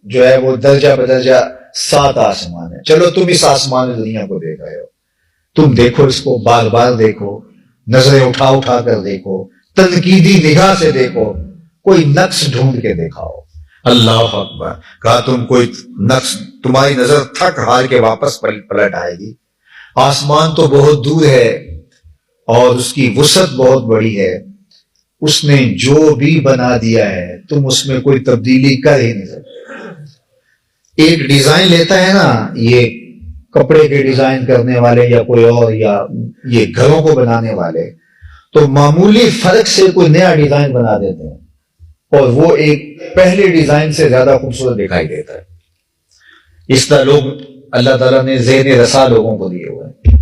جو ہے وہ درجہ بدرجہ 7 آسمان ہے۔ چلو تم اس آسمان دنیا کو دیکھ رہے ہو، تم دیکھو اس کو، بار بار دیکھو، نظریں اٹھا اٹھا کر دیکھو، تنقیدی نگاہ سے دیکھو، کوئی نقص ڈھونڈ کے دکھاؤ۔ اللہ اکبر! کہا تم کوئی نقص، تمہاری نظر تھک ہار کے واپس پلٹ آئے گی۔ آسمان تو بہت دور ہے اور اس کی وسعت بہت بڑی ہے، اس نے جو بھی بنا دیا ہے تم اس میں کوئی تبدیلی کر ہی نہیں سکتے۔ ایک ڈیزائن لیتا ہے نا، یہ کپڑے کے ڈیزائن کرنے والے یا کوئی اور، یا یہ گھروں کو بنانے والے، تو معمولی فرق سے کوئی نیا ڈیزائن بنا دیتے ہیں اور وہ ایک پہلے ڈیزائن سے زیادہ خوبصورت دکھائی دیتا ہے۔ اس طرح لوگ، اللہ تعالیٰ نے ذہن رسا لوگوں کو دیے ہوئے ہیں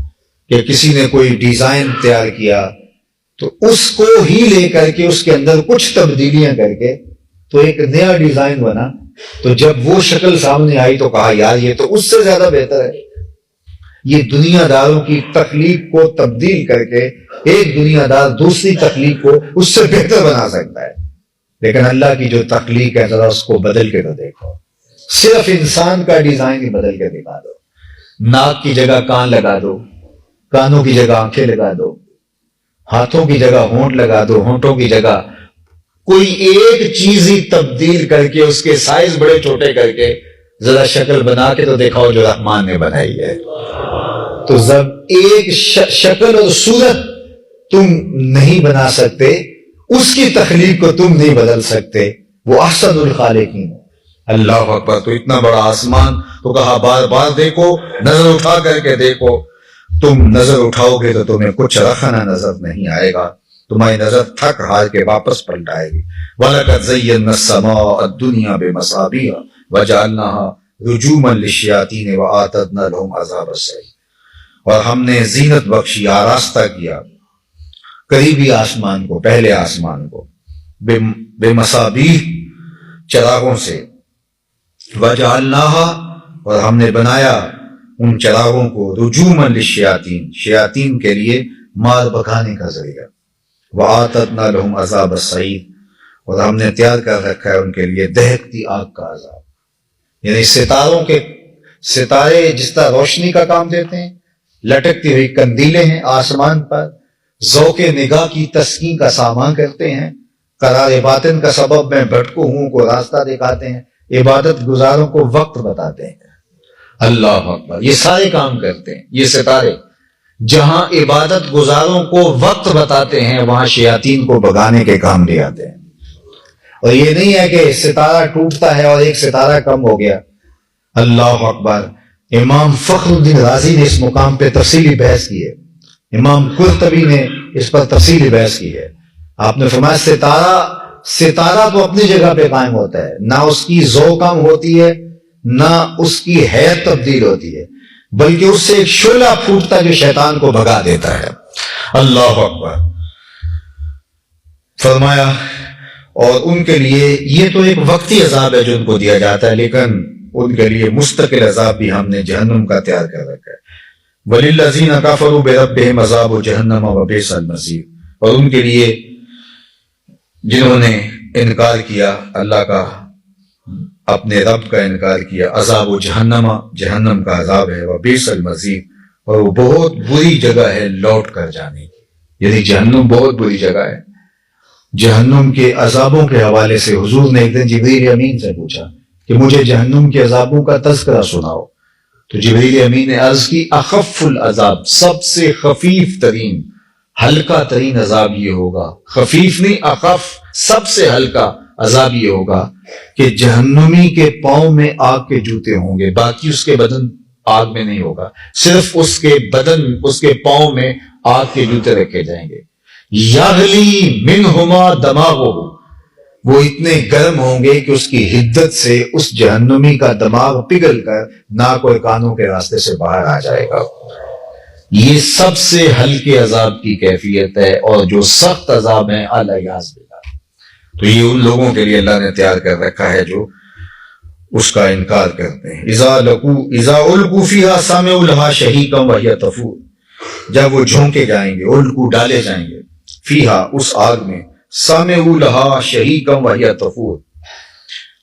کہ کسی نے کوئی ڈیزائن تیار کیا تو اس کو ہی لے کر کے اس کے اندر کچھ تبدیلیاں کر کے تو ایک نیا ڈیزائن بنا، تو جب وہ شکل سامنے آئی تو کہا یار یہ تو اس سے زیادہ بہتر ہے۔ یہ دنیا داروں کی تخلیق کو تبدیل کر کے ایک دنیا دار دوسری تخلیق کو اس سے بہتر بنا سکتا ہے، لیکن اللہ کی جو تخلیق ہے ذرا اس کو بدل کے تو دیکھو۔ صرف انسان کا ڈیزائن ہی بدل کے دکھا دو، ناک کی جگہ کان لگا دو، کانوں کی جگہ آنکھیں لگا دو، ہاتھوں کی جگہ ہونٹ لگا دو، ہونٹوں کی جگہ کوئی ایک چیز ہی تبدیل کر کے اس کے سائز بڑے چھوٹے کر کے ذرا شکل بنا کے تو دکھاؤ جو رحمان نے بنائی ہے۔ تو جب ایک شکل اور صورت تم نہیں بنا سکتے، اس کی تخلیق کو تم نہیں بدل سکتے، وہ احسن الخالقین۔ اللہ اکبر! تو اتنا بڑا آسمان، تو کہا بار بار دیکھو، نظر اٹھا کر کے دیکھو۔ تم نظر اٹھاؤ گے تو تمہیں کچھ رکھنا نظر نہیں آئے گا، تمہاری نظر تھک ہار کے واپس پلٹ آئے گی۔ وَلَقَدْ زَيَّنَّا السَّمَاءَ الدُّنْيَا بِمَصَابِيحَ وَجَعَلْنَاهَا رُجُومًا لِلشَّيَاطِينِ وَأَعْتَدْنَا لَهُمْ عَذَابَ السَّعِيرِ۔ اور ہم نے زینت بخشی، آراستہ کیا قریبی آسمان کو، پہلے آسمان کو، بے مصابیح، چراغوں سے، وَجَعَلْنَاهَا، اور ہم نے بنایا ان چراغوں کو، رجومًا للشیاطین، شیاطین کے لیے مار بکھانے کا ذریعہ، وَآتَدْنَا لَهُمْ عَذَابَ السَّعِيرِ، اور ہم نے تیار کر رکھا ہے ان کے لیے دہکتی آگ کا عذاب۔ یعنی ستارے جس طرح روشنی کا کام دیتے ہیں، لٹکتی ہوئی قندیلیں ہیں آسمان پر، ذوق نگاہ کی تسکین کا سامان کرتے ہیں، قرار باطن کا سبب میں بھٹکوں ہوں کو راستہ دکھاتے ہیں، عبادت گزاروں کو وقت بتاتے ہیں۔ اللہ اکبر! یہ سارے کام کرتے ہیں یہ ستارے۔ جہاں عبادت گزاروں کو وقت بتاتے ہیں وہاں شیاطین کو بگانے کے کام بھی آتے ہیں۔ اور یہ نہیں ہے کہ ستارہ ٹوٹتا ہے اور ایک ستارہ کم ہو گیا۔ اللہ اکبر! امام فخر الدین رازی نے اس مقام پہ تفصیلی بحث کی ہے، امام قرطبی نے اس پر تفصیلی بحث کی ہے۔ آپ نے فرمایا ستارہ تو اپنی جگہ پہ قائم ہوتا ہے، نہ اس کی ذو کم ہوتی ہے، نہ اس کی حیت تبدیل ہوتی ہے، بلکہ اس سے ایک شعلہ پھوٹتا ہے جو شیطان کو بھگا دیتا ہے۔ اللہ اکبر! فرمایا اور ان کے لیے یہ تو ایک وقتی عذاب ہے جو ان کو دیا جاتا ہے، لیکن ان کے لیے مستقل عذاب بھی ہم نے جہنم کا تیار کر رکھا ہے۔ وَلِلَّذِينَ كَفَرُوا بِرَبِّهِمْ عَذَابُ جَهَنَّمَ وَبِئْسَ الْمَصِيرُ، اور ان کے لیے جنہوں نے انکار کیا اللہ کا، اپنے رب کا انکار کیا، عذاب جہنم، جہنم کا عذاب ہے، وَبِئْسَ الْمَصِيرُ، اور وہ بہت بری جگہ ہے لوٹ کر جانے کی۔ یعنی جہنم بہت بری جگہ ہے۔ جہنم کے عذابوں کے حوالے سے حضور نے ایک دن جبریل امین سے پوچھا کہ مجھے جہنم کے عذابوں کا تذکرہ سناؤ، تو جبریل امین نے عرض کی اخف العذاب، سب سے خفیف ترین ہلکا ترین عذاب یہ ہوگا، خفیف نہیں اخف، سب سے ہلکا عذاب یہ ہوگا کہ جہنمی کے پاؤں میں آگ کے جوتے ہوں گے، باقی اس کے بدن آگ میں نہیں ہوگا، صرف اس کے بدن، اس کے پاؤں میں آگ کے جوتے رکھے جائیں گے۔ یغلی منہما دماغہ، وہ اتنے گرم ہوں گے کہ اس کی حدت سے اس جہنمی کا دماغ پگھل کر ناک اور کانوں کے راستے سے باہر آ جائے گا۔ یہ سب سے ہلکے عذاب کی کیفیت ہے، اور جو سخت عذاب ہے الیاذ باللہ، تو یہ ان لوگوں کے لیے اللہ نے تیار کر رکھا ہے جو اس کا انکار کرتے ہیں۔ اذا القوا فیہا سمعوا لہا شہیقا وہی تفور، جب وہ جھونکے جائیں گے، القوا ڈالے جائیں گے، فیہا اس آگ میں، سمعوا لہا شہیقا وہی تفور،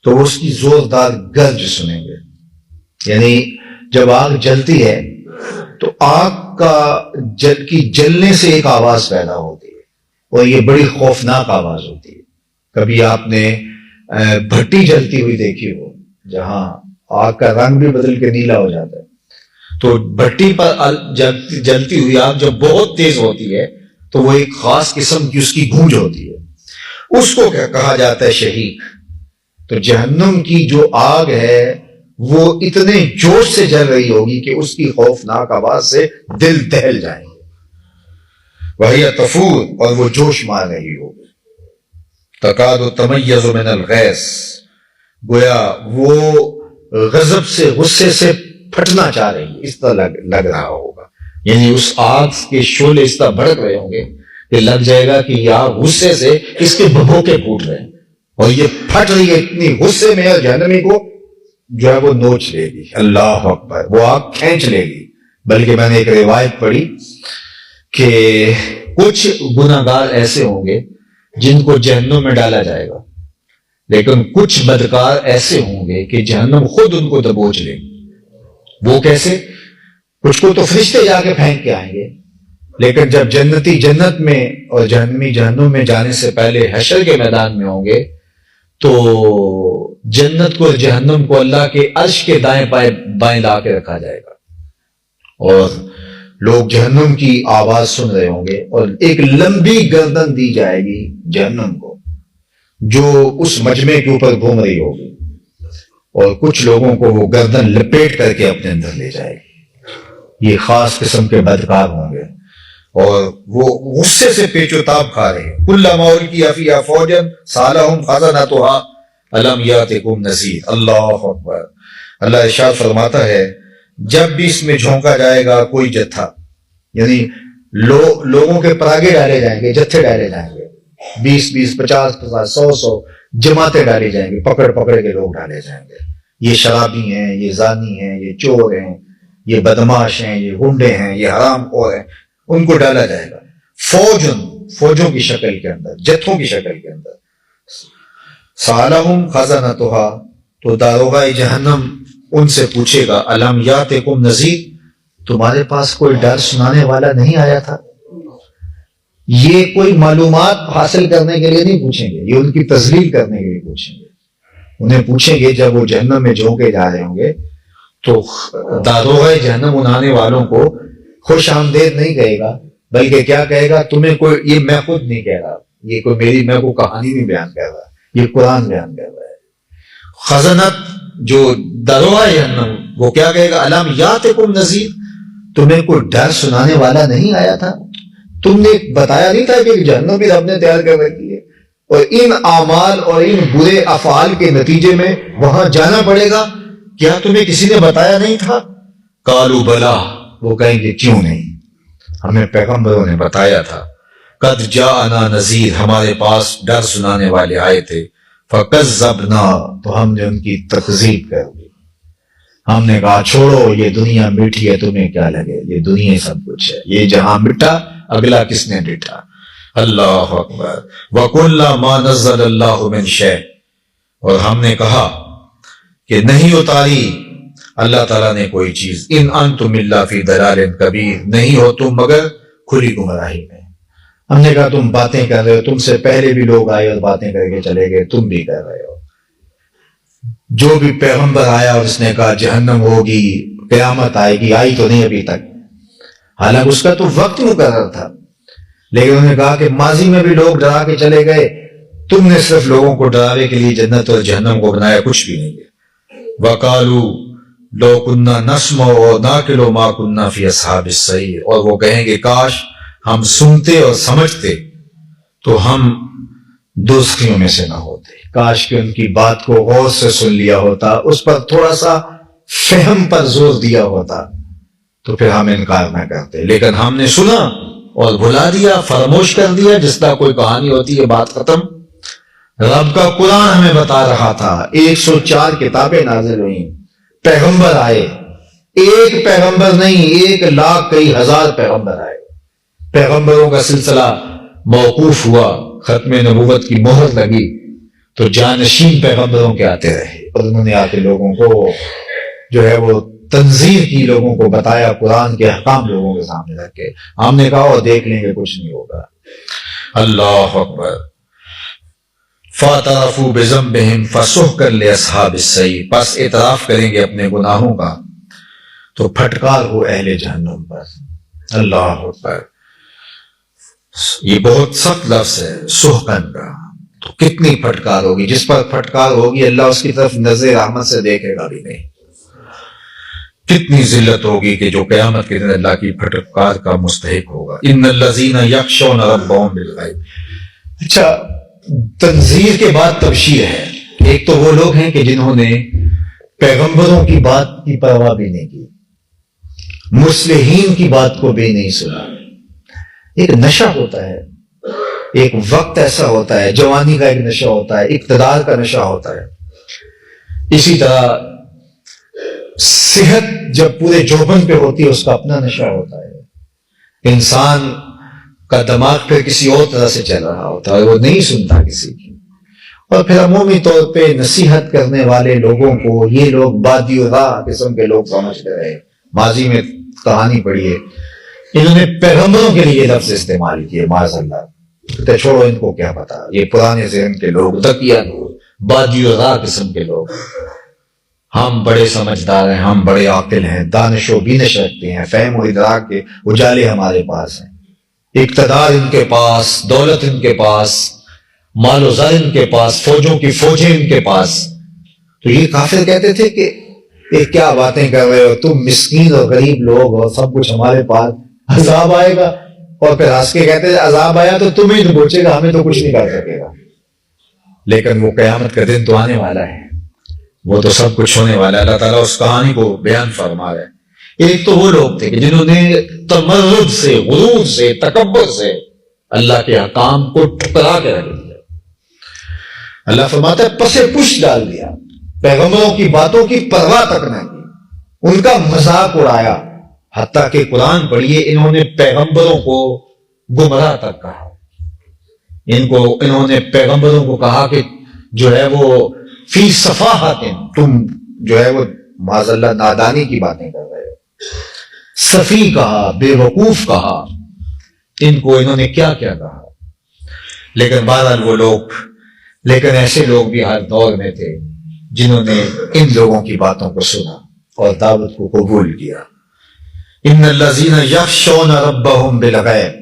تو اس کی زوردار گرج سنیں گے۔ یعنی جب آگ جلتی ہے تو آگ کا جلنے سے ایک آواز پیدا ہوتی ہے، اور یہ بڑی خوفناک آواز ہوتی ہے۔ کبھی آپ نے بھٹی جلتی ہوئی دیکھی ہو، جہاں آگ کا رنگ بھی بدل کے نیلا ہو جاتا ہے، تو بھٹی پر جلتی ہوئی آگ جب بہت تیز ہوتی ہے تو وہ ایک خاص قسم کی اس کی گونج ہوتی ہے، اس کو کہا جاتا ہے شہیق۔ تو جہنم کی جو آگ ہے وہ اتنے جوش سے جل رہی ہوگی کہ اس کی خوفناک آواز سے دل دہل جائیں گے، وہی تفور، اور وہ جوش مار رہی ہوگی۔ تکاد تمیز من الغیظ، گویا وہ غضب سے، غصے سے پھٹنا چاہ رہی ہے، اس طرح لگ رہا ہوگا۔ یعنی اس آگ کے شعلے اس طرح بھڑک رہے ہوں گے کہ لگ جائے گا کہ یہ آگ غصے سے اس کے بھبوکے پھوٹ رہے ہیں، اور یہ پھٹ رہی ہے اتنی غصے میں، جہنمی کو جو ہے وہ نوچ لے گی۔ اللہ اکبر، وہ آگ کھینچ لے گی۔ بلکہ میں نے ایک روایت پڑھی کہ کچھ گناہگار ایسے ہوں گے جن کو جہنم میں ڈالا جائے گا، لیکن کچھ بدکار ایسے ہوں گے کہ جہنم خود ان کو دبوچ لے گی۔ وہ کیسے؟ کچھ کو تو فرشتے جا کے پھینک کے آئیں گے، لیکن جب جنتی جنت میں اور جہنمی جہنم میں جانے سے پہلے حشر کے میدان میں ہوں گے تو جنت کو اور جہنم کو اللہ کے عرش کے دائیں بائیں لا کے رکھا جائے گا، اور لوگ جہنم کی آواز سن رہے ہوں گے، اور ایک لمبی گردن دی جائے گی جہنم کو جو اس مجمع کے اوپر گھوم رہی ہوگی، اور کچھ لوگوں کو وہ گردن لپیٹ کر کے اپنے اندر لے جائے گی۔ یہ خاص قسم کے بدکار ہوں گے، اور وہ غصے سے پیچو تاب کھا رہے ہیں۔ کلما القی فیہا فوجا سألہم خزنتہا الم یاتکم نذیر۔ اللہ اکبر۔ اللہ ارشاد فرماتا ہے جب بھی اس میں جھونکا جائے گا کوئی جتھا، یعنی لوگوں کے پراگے ڈالے جائیں گے، جتھے ڈالے جائیں گے، 20 50 100 جماعتیں ڈالی جائیں گی، پکڑ کے لوگ ڈالے جائیں گے۔ یہ شرابی ہیں، یہ زانی ہیں، یہ چور ہیں، یہ بدماش ہیں، یہ گنڈے ہیں، یہ حرام خور ہیں، ان کو ڈالا جائے گا فوجوں کی شکل کے اندر، جتھوں کی شکل کے اندر۔ سالہم خزنتہا، تو داروغہ جہنم ان سے پوچھے گا الم یاتکم نذیر، تمہارے پاس کوئی ڈر سنانے والا نہیں آیا تھا؟ یہ کوئی معلومات حاصل کرنے کے لیے نہیں پوچھیں گے، یہ ان کی تذلیل کرنے کے لیے پوچھیں گے۔ انہیں پوچھیں گے جب وہ جہنم میں جھونکے جا رہے ہوں گے تو داروغہ جہنم اڑانے والوں کو خوش آمدید نہیں کہے گا، بلکہ کیا کہے گا؟ تمہیں کوئی، یہ میں خود نہیں کہہ رہا، یہ کوئی میں کوئی کہانی نہیں بیان کر رہا، یہ قرآن بیان کر رہا ہے۔ خزنت جو داروغہ جہنم، وہ کیا کہے گا؟ الم یاتکم نذیر، تمہیں کوئی ڈر سنانے والا نہیں آیا تھا؟ تم نے بتایا نہیں تھا کہ جہنم بھی رب نے تیار کر رکھی ہے، اور ان اعمال اور ان برے افعال کے نتیجے میں وہاں جانا پڑے گا؟ کیا تمہیں کسی نے بتایا نہیں تھا؟ قالوا بلا، وہ کہیں گے کیوں نہیں، ہمیں پیغمبروں نے بتایا تھا۔ قد جاءنا نذیر، ہمارے پاس ڈر سنانے والے آئے تھے۔ فکذبنا، تو ہم نے ان کی تکذیب کر دی، ہم نے کہا چھوڑو، یہ دنیا میٹھی ہے، تمہیں کیا لگے، یہ دنیا سب کچھ ہے، یہ جہاں مٹا اگلا کس نے ڈٹا۔ اللہ اکبر۔ وَقُلْنَا مَا نَزَّلَ اللَّهُ مِنْ شَيْءٍ، اور ہم نے کہا کہ نہیں اتاری اللہ تعالیٰ نے کوئی چیز، ان انتم الا فی ضلال کبیر، نہیں ہو تم مگر کھلی گمراہی میں۔ ہم نے کہا تم باتیں کر رہے ہو، تم سے پہلے بھی لوگ آئے اور باتیں کر کے چلے گئے، تم بھی کر رہے ہو۔ جو بھی پیغمبر آیا اور اس نے کہا جہنم ہوگی، قیامت آئے گی، آئی تو نہیں ابھی تک، حالانکہ اس کا تو وقت مقرر تھا، لیکن انہوں نے کہا کہ ماضی میں بھی لوگ ڈرا کے چلے گئے، تم نے صرف لوگوں کو ڈراوے کے لیے جنت اور جہنم کو بنایا، کچھ بھی نہیں ہے۔ وَقَالُوا لَوْ كُنَّا نَسْمَعُ أَوْ نَعْقِلُ مَا كُنَّا فِي أَصْحَابِ السَّعِيرِ، اور وہ کہیں گے کاش ہم سنتے اور سمجھتے تو ہم دوزخیوں میں سے نہ ہوتے، کاش کہ ان کی بات کو غور سے سن لیا ہوتا، اس پر تھوڑا سا فہم پر زور دیا ہوتا تو پھر ہم انکار نہ کرتے، لیکن ہم نے سنا اور بھلا دیا، فراموش کر دیا، جس طرح کوئی کہانی ہوتی ہے بات ختم۔ رب کا قرآن ہمیں بتا رہا تھا، 104 کتابیں نازل ہوئیں، پیغمبر آئے، ایک پیغمبر نہیں، 1,00,000 کئی ہزار پیغمبر آئے، پیغمبروں کا سلسلہ موقوف ہوا، ختم نبوت کی مہر لگی تو جانشین پیغمبروں کے آتے رہے، اور انہوں نے آ کے لوگوں کو جو ہے وہ تنذیر کی، لوگوں کو بتایا، قرآن کے احکام لوگوں کے سامنے رکھ کے، ہم نے کہا اور دیکھ لیں گے کچھ نہیں ہوگا۔ اللہ اکبر۔ فَاعْتَرَفُوا بِذَنبِهِمْ فَسُحْقًا لِأَصْحَابِ السَّعِيرِ، پس اعتراف کریں گے اپنے گناہوں کا تو پھٹکار ہو اہل جہنم پر۔ اللہ اکبر۔ یہ بہت سخت لفظ ہے سحقن کا، تو کتنی پھٹکار ہوگی، جس پر پھٹکار ہوگی اللہ اس کی طرف نظر رحمت سے دیکھے گا بھی نہیں، کتنی ذلت ہوگی کہ جو قیامت کے دن اللہ کی پھٹکار کا مستحق ہوگا۔ ان الذین یخشون ربهم بالغیب۔ اچھا، تنذیر کے بعد تبشیر ہے۔ ایک تو وہ لوگ ہیں کہ جنہوں نے پیغمبروں کی بات کی پرواہ بھی نہیں کی، مصلحین کی بات کو بھی نہیں سنا۔ ایک نشہ ہوتا ہے، ایک وقت ایسا ہوتا ہے، جوانی کا ایک نشہ ہوتا ہے، اقتدار کا نشہ ہوتا ہے، اسی طرح صحت جب پورے جوبن پہ ہوتی ہے اس کا اپنا نشہ ہوتا ہے، انسان کا دماغ پھر کسی اور طرح سے چل رہا ہوتا ہے، وہ نہیں سنتا کسی کی، اور پھر عمومی طور پہ نصیحت کرنے والے لوگوں کو یہ لوگ بادی راہ قسم کے لوگ سمجھتے رہے۔ ماضی میں کہانی پڑھی ہے، انہوں نے پیغمبروں کے لیے لفظ استعمال کیے، معاذ اللہ، تو چھوڑو ان کو کیا پتا، یہ پرانے ذہن کے لوگ، تقیہ لوگ، بادی راہ قسم کے لوگ، ہم بڑے سمجھدار ہیں، ہم بڑے عاقل ہیں، دانش و بینش رکھتے ہیں، فہم و ادراک کے اجالے ہمارے پاس ہیں، اقتدار ان کے پاس، دولت ان کے پاس، مال و زر ان کے پاس، فوجوں کی فوجیں ان کے پاس۔ تو یہ کافر کہتے تھے کہ یہ کیا باتیں کر رہے ہو تم، مسکین اور غریب لوگ، اور سب کچھ ہمارے پاس، عذاب آئے گا، اور پھر ہنس کے کہتے تھے عذاب آیا تو تمہیں تو پہنچے گا، ہمیں تو کچھ نہیں کر سکے گا۔ لیکن وہ قیامت کا دن تو آنے والا ہے، وہ تو سب کچھ ہونے والا ہے۔ اللہ تعالیٰ اس کہانی کو بیان فرما رہا ہے۔ ایک تو وہ لوگ تھے کہ جنہوں نے تمرد سے، غرور سے، تکبر سے اللہ کے حکام کو ٹھکرا کے رکھ دیا۔ اللہ فرماتا ہے پسے پش ڈال دیا، پیغمبروں کی باتوں کی پرواہ تک نہ کی، ان کا مذاق اڑایا، حتیٰ کہ قرآن پڑھیے انہوں نے پیغمبروں کو گمراہ تک کہا، انہوں نے پیغمبروں کو کہا کہ جو ہے وہ فی صفاحت، تم جو ہے وہ معاذ اللہ نادانی کی باتیں کر رہے ہو، صفی کہا، بے وقوف کہا، ان کو انہوں نے کیا کیا کہا۔ لیکن بہرحال وہ لوگ، لیکن ایسے لوگ بھی ہر دور میں تھے جنہوں نے ان لوگوں کی باتوں کو سنا اور دعوت کو قبول کیا۔ ان الذین یخشون ربهم بالغیب،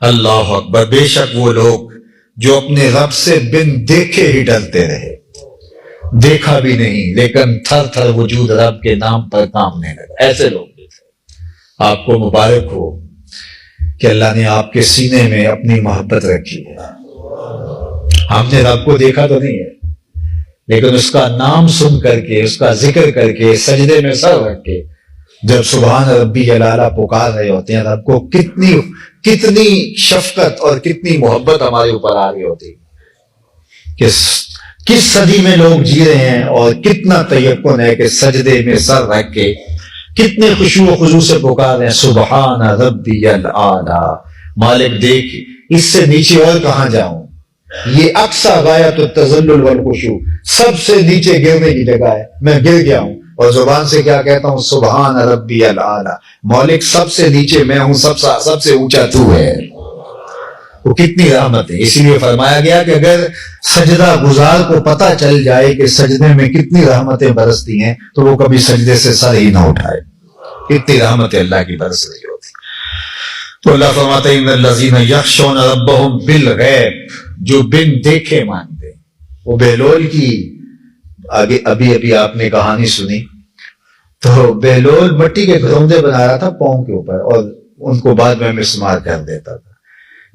اللہ اکبر، بے شک وہ لوگ جو اپنے رب سے بن دیکھے ہی ڈرتے رہے، دیکھا بھی نہیں لیکن تھر تھر وجود رب کے نام پر کامنے لگا، ایسے لوگ بھی تھے۔ آپ کو مبارک ہو کہ اللہ نے آپ کے سینے میں اپنی محبت رکھی ہے۔ ہم نے رب کو دیکھا تو نہیں ہے، لیکن اس کا نام سن کر کے، اس کا ذکر کر کے، سجدے میں سر رکھ کے جب سبحان ربی جلالہ پکار رہے ہوتے ہیں، رب کو کتنی شفقت اور کتنی محبت ہمارے اوپر آ رہی ہوتی، کس صدی میں لوگ جی رہے ہیں، اور کتنا تیقن ہے کہ سجدے میں سر رکھ کے کتنے خشوع و خضوع سے پکار رہے ہیں، سبحان ربی الاعلی، مالک دیکھ اس سے نیچے اور کہاں جاؤں، یہ اقصی غایت التذلل والخشوع، سب سے نیچے گرنے کی جگہ ہے، میں گر گیا ہوں، اور زبان سے کیا کہتا ہوں، سبحان ربی الاعلی، مالک سب سے نیچے میں ہوں، سب سے اونچا تو ہے۔ وہ کتنی رحمت ہے، اسی لیے فرمایا گیا کہ اگر سجدہ گزار کو پتہ چل جائے کہ سجدے میں کتنی رحمتیں برستی ہیں تو وہ کبھی سجدے سے سر ہی نہ اٹھائے، کتنی رحمتیں اللہ کی برس رہی ہوتی۔ تو اللہ فرماتے ہیں ان الذین یخشون ربہم بالغیب، جو بن دیکھے مانتے ہیں۔ وہ بہلول کی آگے ابھی آپ نے کہانی سنی، تو بہلول مٹی کے گھروندے بنا رہا تھا پاؤں کے اوپر، اور ان کو بعد میں مسمار کر دیتا تھا۔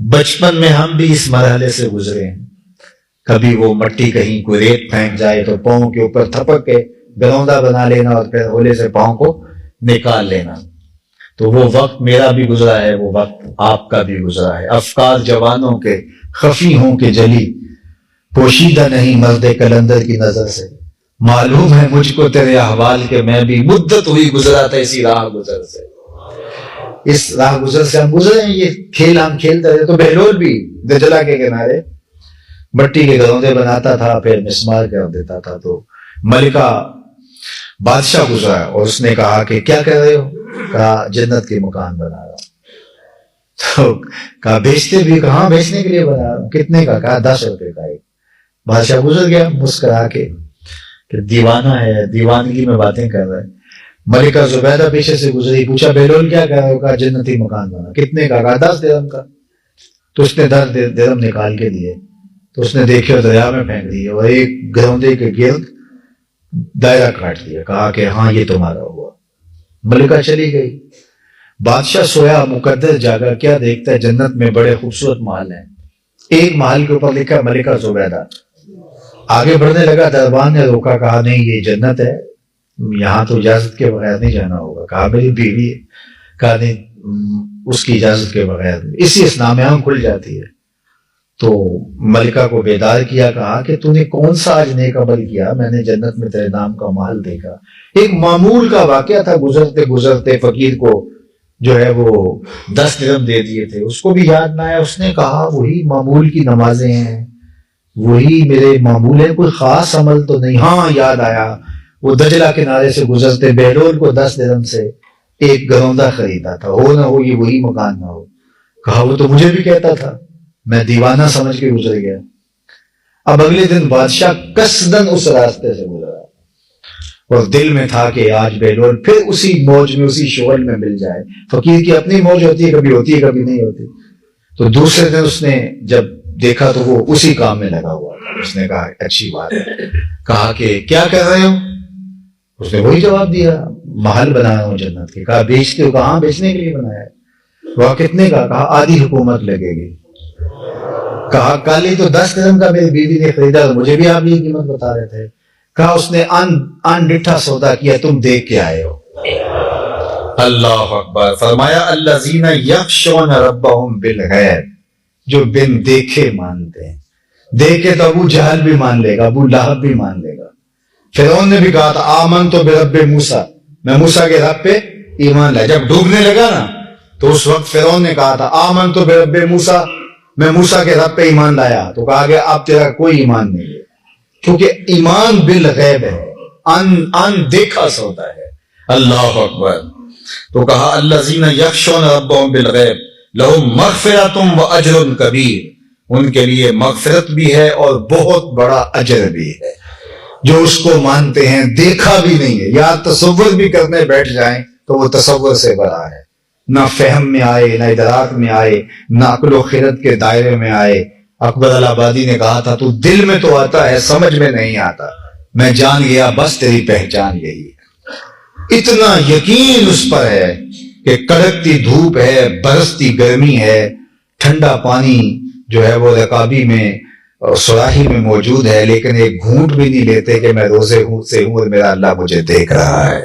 بچپن میں ہم بھی اس مرحلے سے گزرے ہیں، کبھی وہ مٹی کہیں کوئی ریت پھینک جائے تو پاؤں کے اوپر تھپک کے گروندا بنا لینا اور پھر ہولے سے پاؤں کو نکال لینا۔ تو وہ وقت میرا بھی گزرا ہے، وہ وقت آپ کا بھی گزرا ہے۔ افکار جوانوں کے خفی ہوں کہ جلی، پوشیدہ نہیں مرد کلندر کی نظر سے، معلوم ہے مجھ کو تیرے احوال کے میں بھی مدت ہوئی گزرا تھا اسی راہ گزر سے۔ اس راہ گزر سے ہم گزرے ہیں، یہ کھیل ہم کھیلتے رہے۔ تو بہلول بھی دجلہ کے کنارے مٹی کے گروندے بناتا تھا، پھر مسمار کر دیتا تھا۔ تو ملکہ بادشاہ گزرا اور اس نے کہا کہ کیا کر رہے ہو؟ کہا جنت کے مکان بنا رہا ہوں۔ تو کہا بیچتے بھی؟ کہاں بیچنے کے لیے بنا رہا ہوں۔ کتنے کا؟ کہا 10 روپے کا ایک۔ بادشاہ گزر گیا مسکرا کے کہ دیوانہ ہے، دیوانگی میں باتیں کر رہا ہے۔ ملکہ زبیدہ پیچھے سے گزری، پوچھا بہلول کیا کر رہے ہو؟ کہا جنتی مکان بنا۔ کتنے کا؟ کہا 10 درہم کا۔ تو اس نے 10 درہم نکال کے دیے، تو اس نے دیکھے اور دریا میں پھینک دیے اور ایک گروندے کے گرد دائرہ کاٹ دیا۔ کہا کہ ہاں یہ تمہارا ہوا۔ ملکہ چلی گئی۔ بادشاہ سویا، مقدر جاگا، کیا دیکھتا ہے جنت میں بڑے خوبصورت محل ہیں۔ ایک محل کے اوپر لکھا ملکہ زبیدہ۔ آگے بڑھنے لگا، دربان نے روکا، کہا نہیں یہ جنت ہے، یہاں تو اجازت کے بغیر نہیں جانا ہوگا۔ کہا میری بیوی ہے۔ کہا نہیں اس کی اجازت کے بغیر، اسی اسنا میں آنکھ کھل جاتی ہے۔ تو ملکہ کو بیدار کیا، کہا کہ تو نے کون سا آج نیک عمل کیا؟ میں نے جنت میں تیرے نام کا محل دیکھا۔ ایک معمول کا واقعہ تھا، گزرتے گزرتے فقیر کو جو ہے وہ 10 درہم دے دیے تھے، اس کو بھی یاد نہ آیا۔ اس نے کہا وہی معمول کی نمازیں ہیں، وہی میرے معمول ہیں، کوئی خاص عمل تو نہیں۔ ہاں یاد آیا، وہ دجلہ کنارے سے گزرتے بہلول کو 10 درہم سے ایک گروندا خریدا تھا، ہو نہ ہو یہ وہی مکان نہ ہو۔ کہا وہ تو مجھے بھی کہتا تھا، میں دیوانہ سمجھ کے گزر گیا۔ اب اگلے دن بادشاہ قصدن اس راستے سے گزرا اور دل میں تھا کہ آج بہلول پھر اسی موج میں، اسی شغل میں مل جائے۔ فقیر کی اپنی موج ہوتی ہے، کبھی ہوتی ہے کبھی نہیں ہوتی۔ تو دوسرے دن اس نے جب دیکھا تو وہ اسی کام میں لگا ہوا تھا۔ اس نے کہا اچھی بات ہے۔ کہا کہ کیا کر رہے ہو؟ اس نے وہی جواب دیا، محل بنا رہا ہوں جنت کے۔ کہا بیچتے ہو؟ کہاں بیچنے کے لیے بنایا ہے۔ وہ کتنے کا؟ کہا آدھی حکومت لگے گی۔ کہا کل ہی تو 10 درہم کا میری بیوی نے خریدا، مجھے بھی آپ یہ قیمت بتا رہے تھے۔ کہا اس نے ان ڈٹھا سودا کیا، تم دیکھ کے آئے ہو۔ اللہ اکبر۔ فرمایا الذین یخشون ربہم بالغیب، جو بن دیکھے مانتے ہیں۔ دیکھے تو ابو جہل بھی مان لے گا، ابو لہب بھی مان لے گا۔ فرعون نے بھی کہا تھا آمنت برب موسیٰ، میں موسیٰ کے رب پہ ایمان لائے۔ جب ڈوبنے لگا نا تو اس وقت فرعون نے کہا تھا آمنت برب موسیٰ، میں موسیٰ کے رب پہ ایمان لایا۔ تو کہا گیا اب تیرا کوئی ایمان نہیں ہے، کیونکہ ایمان بالغیب ہے، ان دیکھا سوتا ہے۔ اللہ اکبر۔ تو کہا الذین یخشون ربہم بالغیب لہم مغفرۃ واجر کبیر، ان کے لیے مغفرت بھی ہے اور بہت بڑا اجر بھی ہے۔ جو اس کو مانتے ہیں، دیکھا بھی نہیں ہے، یا تصور بھی کرنے بیٹھ جائیں تو وہ تصور سے بڑا ہے، نہ فہم میں آئے، نہ ادراک میں آئے، نہ عقل و خرد کے دائرے میں آئے۔ اکبر الہٰبادی نے کہا تھا تو دل میں تو آتا ہے، سمجھ میں نہیں آتا، میں جان گیا بس تیری پہچان یہی ہے۔ اتنا یقین اس پر ہے کہ کڑکتی دھوپ ہے، برستی گرمی ہے، ٹھنڈا پانی جو ہے وہ رکابی میں سراہی میں موجود ہے، لیکن ایک گھونٹ بھی نہیں لیتے کہ میں روزے سے ہوں اور میرا اللہ مجھے دیکھ رہا ہے۔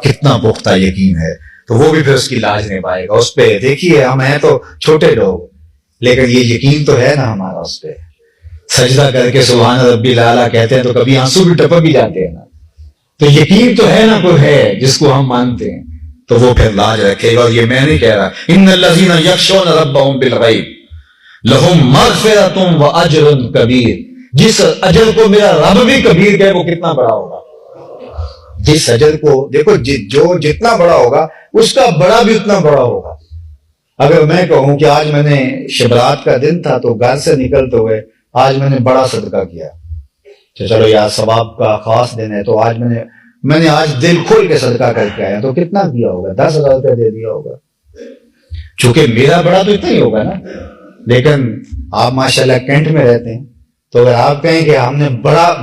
کتنا پختہ یقین ہے۔ تو وہ بھی پھر اس کی لاج نبھائے گا۔ اس پہ دیکھیے ہم ہیں تو چھوٹے لوگ، لیکن یہ یقین تو ہے نا ہمارا اس پہ۔ سجدہ کر کے سبحان ربی الاعلیٰ کہتے ہیں تو کبھی آنسو بھی ٹپک ہی جاتے ہیں نا۔ تو یقین تو ہے نا، کوئی ہے جس کو ہم مانتے ہیں، تو وہ پھر لاج رکھے گا۔ اور یہ میں نہیں کہہ رہا، ان الذین یخشون ربہم بالغیب لہم مغفرۃ واجر کبیر، جس اجر کو میرا رب بھی کبیر کہے وہ کتنا بڑا ہوگا۔ جس اجر کو دیکھو، جو جتنا بڑا ہوگا اس کا بڑا بھی اتنا بڑا ہوگا۔ اگر میں کہوں کہ آج میں نے شبرات کا دن تھا تو گھر سے نکلتے ہوئے آج میں نے بڑا صدقہ کیا، چلو یار ثواب کا خاص دن ہے تو آج میں نے آج دل کھول کے صدقہ کر کے آیا، تو کتنا دیا ہوگا؟ 10,000 روپے دے دیا ہوگا۔ چونکہ میرا بڑا تو اتنا ہی ہوگا نا، لیکن آپ ماشاءاللہ کینٹ میں رہتے ہیں، تو اگر آپ کہیں کہ ہم نے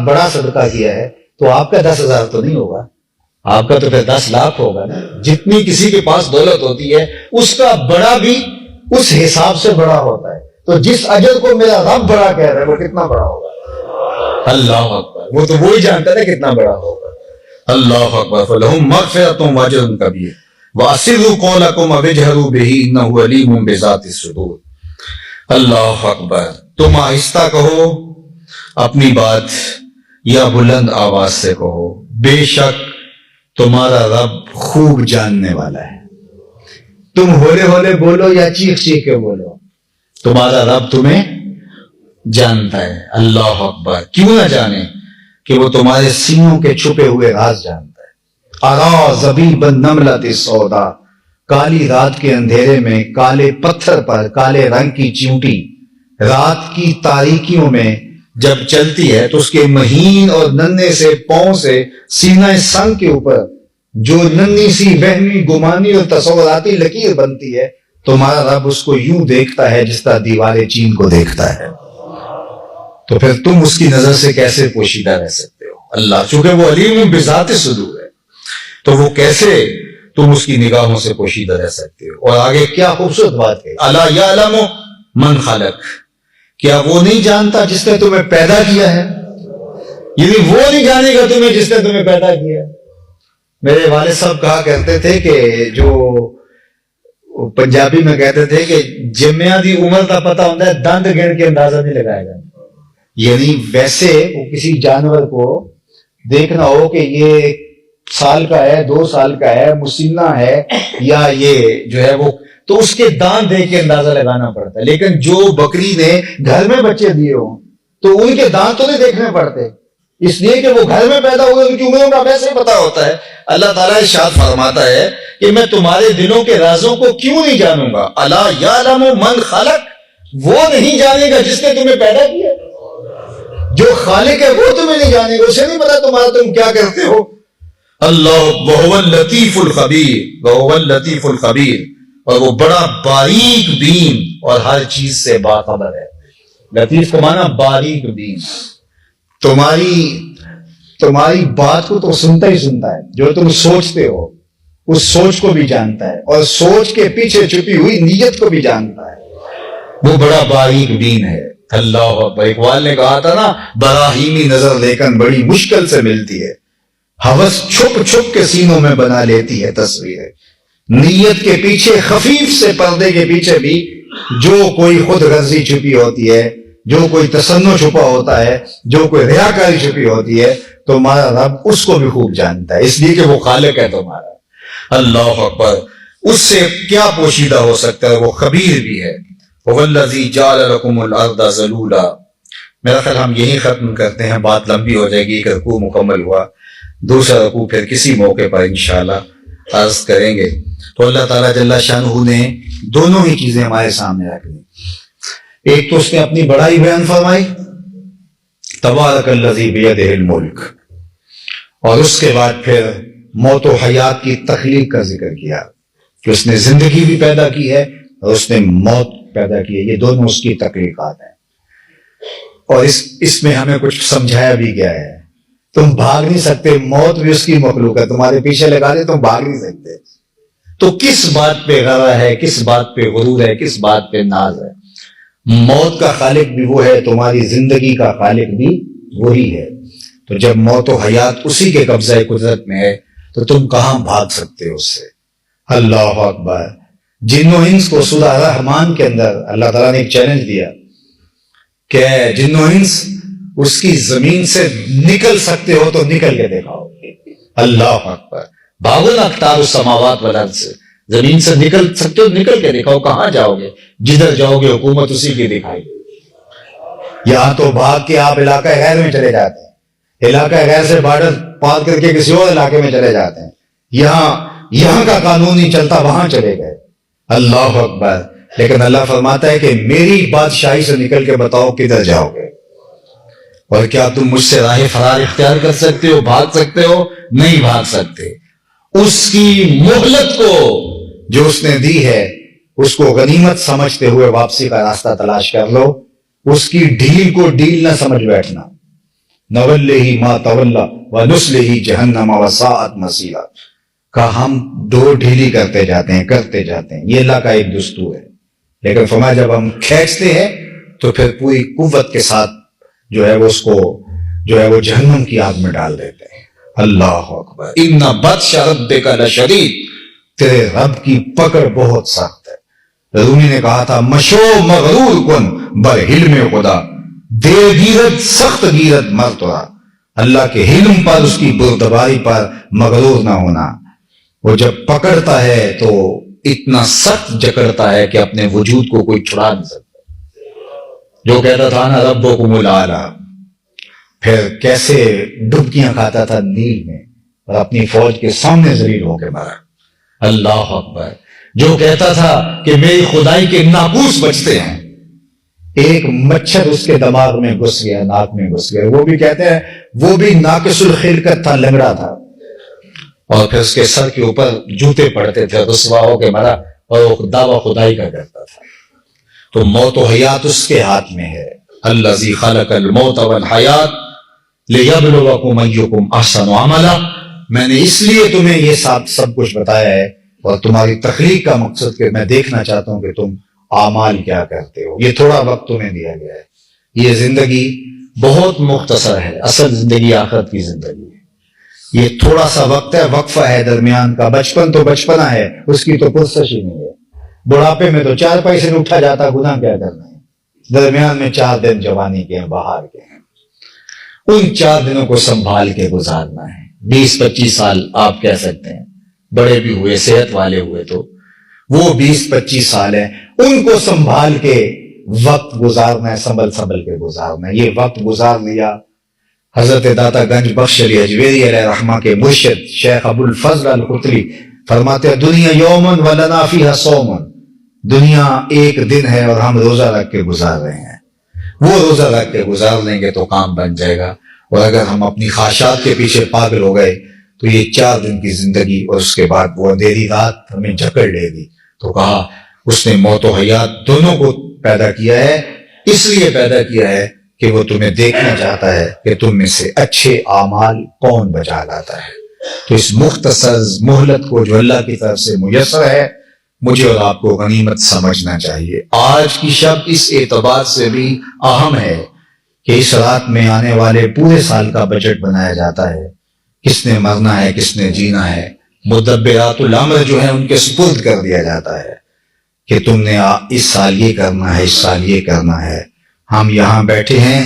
بڑا صدقہ کیا ہے تو آپ کا 10,000 تو نہیں ہوگا، آپ کا تو پھر 10 لاکھ ہوگا نا۔ جتنی کسی کے پاس دولت ہوتی ہے اس کا بڑا بھی اس حساب سے بڑا ہوتا ہے، تو جس اجر کو میرا رب بڑا کہہ رہا ہے وہ کتنا بڑا ہوگا؟ اللہ اکبر، وہ تو وہی جانتا ہے کتنا بڑا ہوگا۔ اللہ اکبر، فلہم مغفرۃ واجر کبیر واسروا قولکم واجہروا بہ انہ علیم بذات الصدور۔ اللہ اکبر، تم آہستہ کہو اپنی بات یا بلند آواز سے کہو، بے شک تمہارا رب خوب جاننے والا ہے۔ تم ہولے ہولے بولو یا چیخ چیخ کے بولو، تمہارا رب تمہیں جانتا ہے۔ اللہ اکبر، کیوں نہ جانے کہ وہ تمہارے سینوں کے چھپے ہوئے راز جانتا ہے۔ ارا زبیب النملۃ السودا، کالی رات کے اندھیرے میں کالے پتھر پر کالے رنگ کی چیونٹی رات کی تاریکیوں میں جب چلتی ہے تو اس کے مہین اور ننھے سے پاؤں سے سینہ سنگ کے اوپر جو ننھی سی وہمی گمانی اور تصوراتی لکیر بنتی ہے، تمہارا رب اس کو یوں دیکھتا ہے جس طرح دیوار چین کو دیکھتا ہے۔ تو پھر تم اس کی نظر سے کیسے پوشیدہ رہ سکتے ہو؟ اللہ، چونکہ وہ علیم بذات صدور ہے، تو وہ کیسے تم اس کی نگاہوں سے پوشیدہ رہ سکتے ہو؟ اور آگے کیا خوبصورت بات ہے، الا یعلم من خلق، کیا وہ نہیں جانتا جس نے تمہیں پیدا کیا ہے؟ یعنی وہ نہیں جانے گا تمہیں جس نے تمہیں پیدا کیا ہے۔ میرے والد صاحب کہا کرتے تھے کہ جو پنجابی میں کہتے تھے کہ جمعہ دی عمر کا پتہ ہوتا ہے، دند گن کے اندازہ نہیں لگایا جاتا۔ یعنی ویسے وہ کسی جانور کو دیکھنا ہو کہ یہ سال کا ہے، 2 سال کا ہے، مسنہ ہے، یا یہ جو ہے وہ، تو اس کے دانت دیکھ کے اندازہ لگانا پڑتا ہے۔ لیکن جو بکری نے گھر میں بچے دیے ہوں تو ان کے دانت تو نہیں دیکھنے پڑتے، اس لیے کہ وہ گھر میں پیدا ہوئے، ان کی عمروں کا ویسے پتا ہوتا ہے۔ اللہ تعالیٰ ارشاد فرماتا ہے کہ میں تمہارے دلوں کے رازوں کو کیوں نہیں جانوں گا؟ الا یعلم من خلق، وہ نہیں جانے گا جس نے تمہیں پیدا کیا۔ جو خالق ہے وہ تمہیں نہیں جانے گا، اسے نہیں پتا تمہارا تم کیا کرتے ہو۔ اللہ وہو اللطیف الخبیر، وہو اللطیف الخبیر، اور وہ بڑا باریک بین اور ہر چیز سے باخبر ہے۔ لطیف کا معنی باریک بین، تمہاری بات کو تو سنتا ہی سنتا ہے، جو تم سوچتے ہو اس سوچ کو بھی جانتا ہے، اور سوچ کے پیچھے چھپی ہوئی نیت کو بھی جانتا ہے، وہ بڑا باریک بین ہے۔ اللہ اکبر، اقبال نے کہا تھا نا، براہیمی نظر لیکن بڑی مشکل سے ملتی ہے، ہوس چھپ چھپ کے سینوں میں بنا لیتی ہے تصویریں، نیت کے پیچھے، خفیف سے پردے کے پیچھے بھی جو کوئی خود غرضی چھپی ہوتی ہے، جو کوئی تصنع چھپا ہوتا ہے، جو کوئی ریاکاری چھپی ہوتی ہے، تمہارا رب اس کو بھی خوب جانتا ہے، اس لیے کہ وہ خالق ہے تمہارا۔ اللہ اکبر، اس سے کیا پوشیدہ ہو سکتا ہے؟ وہ خبیر بھی ہے۔ وَالَّذِي جَعَلَ لَكُمُ الْأَرْضَ ذَلُولًا، میرا خیال ہم یہی ختم کرتے ہیں، بات لمبی ہو جائے گی، ایک رکوع مکمل ہوا، دوسرا رکوع پھر کسی موقع پر انشاءاللہ عرض کریں گے۔ تو اللہ تعالیٰ جل شانہ نے دونوں ہی چیزیں ہمارے سامنے رکھ دی۔ ایک تو اس نے اپنی بڑائی بیان فرمائی، تبارک الذی بیدہ الملک، اور اس کے بعد پھر موت و حیات کی تخلیق کا ذکر کیا کہ اس نے زندگی بھی پیدا کی ہے اور اس نے موت پیدا کی ہے، یہ دونوں اس کی تخلیقات ہیں۔ اور اس میں ہمیں کچھ سمجھایا بھی گیا ہے، تم بھاگ نہیں سکتے، موت بھی اس کی مخلوق ہے، تمہارے پیچھے لگا دے تم بھاگ نہیں سکتے، تو کس بات پہ غرہ ہے، کس بات پہ غرور ہے، کس بات پہ ناز ہے؟ موت کا خالق بھی وہ ہے، تمہاری زندگی کا خالق بھی وہی ہے، تو جب موت و حیات اسی کے قبضہ قدرت میں ہے تو تم کہاں بھاگ سکتے ہو اس سے؟ اللہ اکبر، جن و انس کو سورہ رحمان کے اندر اللہ تعالیٰ نے ایک چیلنج دیا کہ جن و انس اس کی زمین سے نکل سکتے ہو تو نکل کے دکھاؤ۔ اللہ اکبر، بھاگو اقطار السماوات والارض سے، زمین سے نکل سکتے ہو نکل کے دکھاؤ، کہاں جاؤ گے؟ جدھر جاؤ گے حکومت اسی کی دکھائی دے۔ یہاں تو بھاگ کے آپ علاقہ غیر میں چلے جاتے ہیں، علاقہ غیر سے بارڈر پار کر کے کسی اور علاقے میں چلے جاتے ہیں، یہاں کا قانون نہیں چلتا، وہاں چلے گئے۔ اللہ اکبر، لیکن اللہ فرماتا ہے کہ میری بادشاہی سے نکل کے بتاؤ کدھر جاؤ گے؟ اور کیا تم مجھ سے راہ فرار اختیار کر سکتے ہو، بھاگ سکتے ہو؟ نہیں بھاگ سکتے۔ اس کی مہلت کو جو اس نے دی ہے اس کو غنیمت سمجھتے ہوئے واپسی کا راستہ تلاش کر لو، اس کی ڈھیل کو ڈیل نہ سمجھ بیٹھنا۔ نولہ ما تولا ونصلہ جہنم وساءت مصیرا، کہا ہم دو ڈھیلی کرتے جاتے ہیں، یہ اللہ کا ایک دستور ہے، لیکن فرمایا جب ہم کھینچتے ہیں تو پھر پوری قوت کے ساتھ جو ہے وہ اس کو جو ہے وہ جہنم کی آگ میں ڈال دیتے ہیں۔ اللہ اکبر، ان بطش ربک لشدید، تیرے رب کی پکڑ بہت سخت ہے۔ رومی نے کہا تھا مشو مغرور کن بر حلم خدا، دیر گیرت سخت گیرت مرتبہ، اللہ کے حلم پر اس کی بردباری پر مغرور نہ ہونا۔ وہ جب پکڑتا ہے تو اتنا سخت جکڑتا ہے کہ اپنے وجود کو کوئی چھڑا نہیں سکتا۔ جو کہتا تھا نا ربکم الاعلی، پھر کیسے ڈبکیاں کھاتا تھا نیل میں اور اپنی فوج کے سامنے ذلیل ہو کے مرا۔ اللہ اکبر، جو کہتا تھا کہ میری خدائی کے ناقوس بچتے ہیں، ایک مچھر اس کے دماغ میں گھس گیا، ناک میں گھس گیا، وہ بھی کہتے ہیں وہ بھی ناقص الخلقت تھا، لنگڑا تھا، اور پھر اس کے سر کے اوپر جوتے پڑتے تھے، رسوا ہو کے مرا، اور وہ دعویٰ خدائی کا کرتا تھا۔ تو موت و حیات اس کے ہاتھ میں ہے۔ الذی خلق الموت والحیات لیبلوکم ایکم احسن عملا، میں نے اس لیے تمہیں یہ سب کچھ بتایا ہے، اور تمہاری تخلیق کا مقصد کہ میں دیکھنا چاہتا ہوں کہ تم اعمال کیا کرتے ہو۔ یہ تھوڑا وقت تمہیں دیا گیا ہے، یہ زندگی بہت مختصر ہے، اصل زندگی آخرت کی زندگی ہے۔ یہ تھوڑا سا وقت ہے، وقفہ ہے درمیان کا۔ بچپن تو بچپنا ہے، اس کی تو پرسش ہی نہیں ہے۔ بڑھاپے میں تو 4 پیسے نہیں اٹھا جاتا، گناہ کیا کرنا ہے۔ درمیان میں 4 دن جوانی کے ہیں، بہار کے ہیں، ان 4 دنوں کو سنبھال کے گزارنا ہے۔ 20-25 سال آپ کہہ سکتے ہیں، بڑے بھی ہوئے، صحت والے ہوئے، تو وہ 20-25 سال ہیں، ان کو سنبھال کے وقت گزارنا ہے، سنبھل کے گزارنا ہے۔ یہ وقت گزار لیا۔ حضرت داتا گنج بخش علی اجویری علیہ رحمہ کے مرشد شیخ ابو الفضل القتلی فرماتے ہیں دنیا یومن ولنا فیہا صومن، دنیا ایک دن ہے اور ہم روزہ رکھ کے گزار رہے ہیں۔ وہ روزہ رکھ کے گزار لیں گے تو کام بن جائے گا، اور اگر ہم اپنی خواہشات کے پیچھے پاگل ہو گئے تو یہ 4 دن کی زندگی اور اس کے بعد وہ اندھیری رات ہمیں جکڑ لے گی۔ تو کہا اس نے موت و حیات دونوں کو پیدا کیا ہے، اس لیے پیدا کیا ہے کہ وہ تمہیں دیکھنا چاہتا ہے کہ تم میں سے اچھے اعمال کون بچا لاتا ہے۔ تو اس مختصر مہلت کو جو اللہ کی طرف سے میسر ہے، مجھے اور آپ کو غنیمت سمجھنا چاہیے۔ آج کی شب اس اعتبار سے بھی اہم ہے کہ اس رات میں آنے والے پورے سال کا بجٹ بنایا جاتا ہے، کس نے مرنا ہے، کس نے جینا ہے، مدبرات الامر جو ہے ان کے سپرد کر دیا جاتا ہے کہ تم نے اس سال یہ کرنا ہے، اس سال یہ کرنا ہے۔ ہم یہاں بیٹھے ہیں،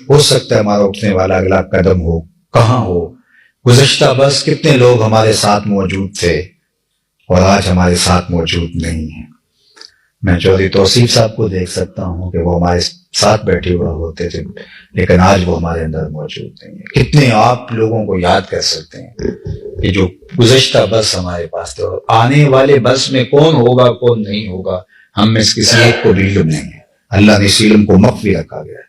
ہو سکتا ہے ہمارا اٹھنے والا اگلا قدم ہو کہاں ہو۔ گزشتہ برس کتنے لوگ ہمارے ساتھ موجود تھے اور آج ہمارے ساتھ موجود نہیں ہیں۔ میں چودھری توصیف صاحب کو دیکھ سکتا ہوں کہ وہ ہمارے ساتھ بیٹھے ہوئے ہوتے تھے، لیکن آج وہ ہمارے اندر موجود نہیں ہے۔ کتنے آپ لوگوں کو یاد کر سکتے ہیں کہ جو گزشتہ برس ہمارے پاس تھے، اور آنے والے برس میں کون ہوگا کون نہیں ہوگا ہم میں سے کسی ایک کو بھی علم نہیں ہے۔ اللہ نے اس علم کو مخفی رکھا گیا ہے،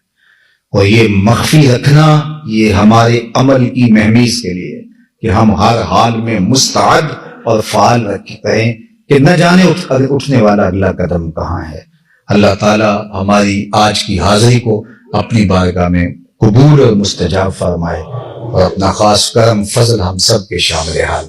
اور یہ مخفی رکھنا یہ ہمارے عمل کی مہمیز کے لیے کہ ہم ہر حال میں مستعد اور فعال رہیں کہ نہ جانے اٹھنے والا اگلا قدم کہاں ہے۔ اللہ تعالی ہماری آج کی حاضری کو اپنی بارگاہ میں قبول اور مستجاب فرمائے، اور اپنا خاص کرم فضل ہم سب کے شامل حال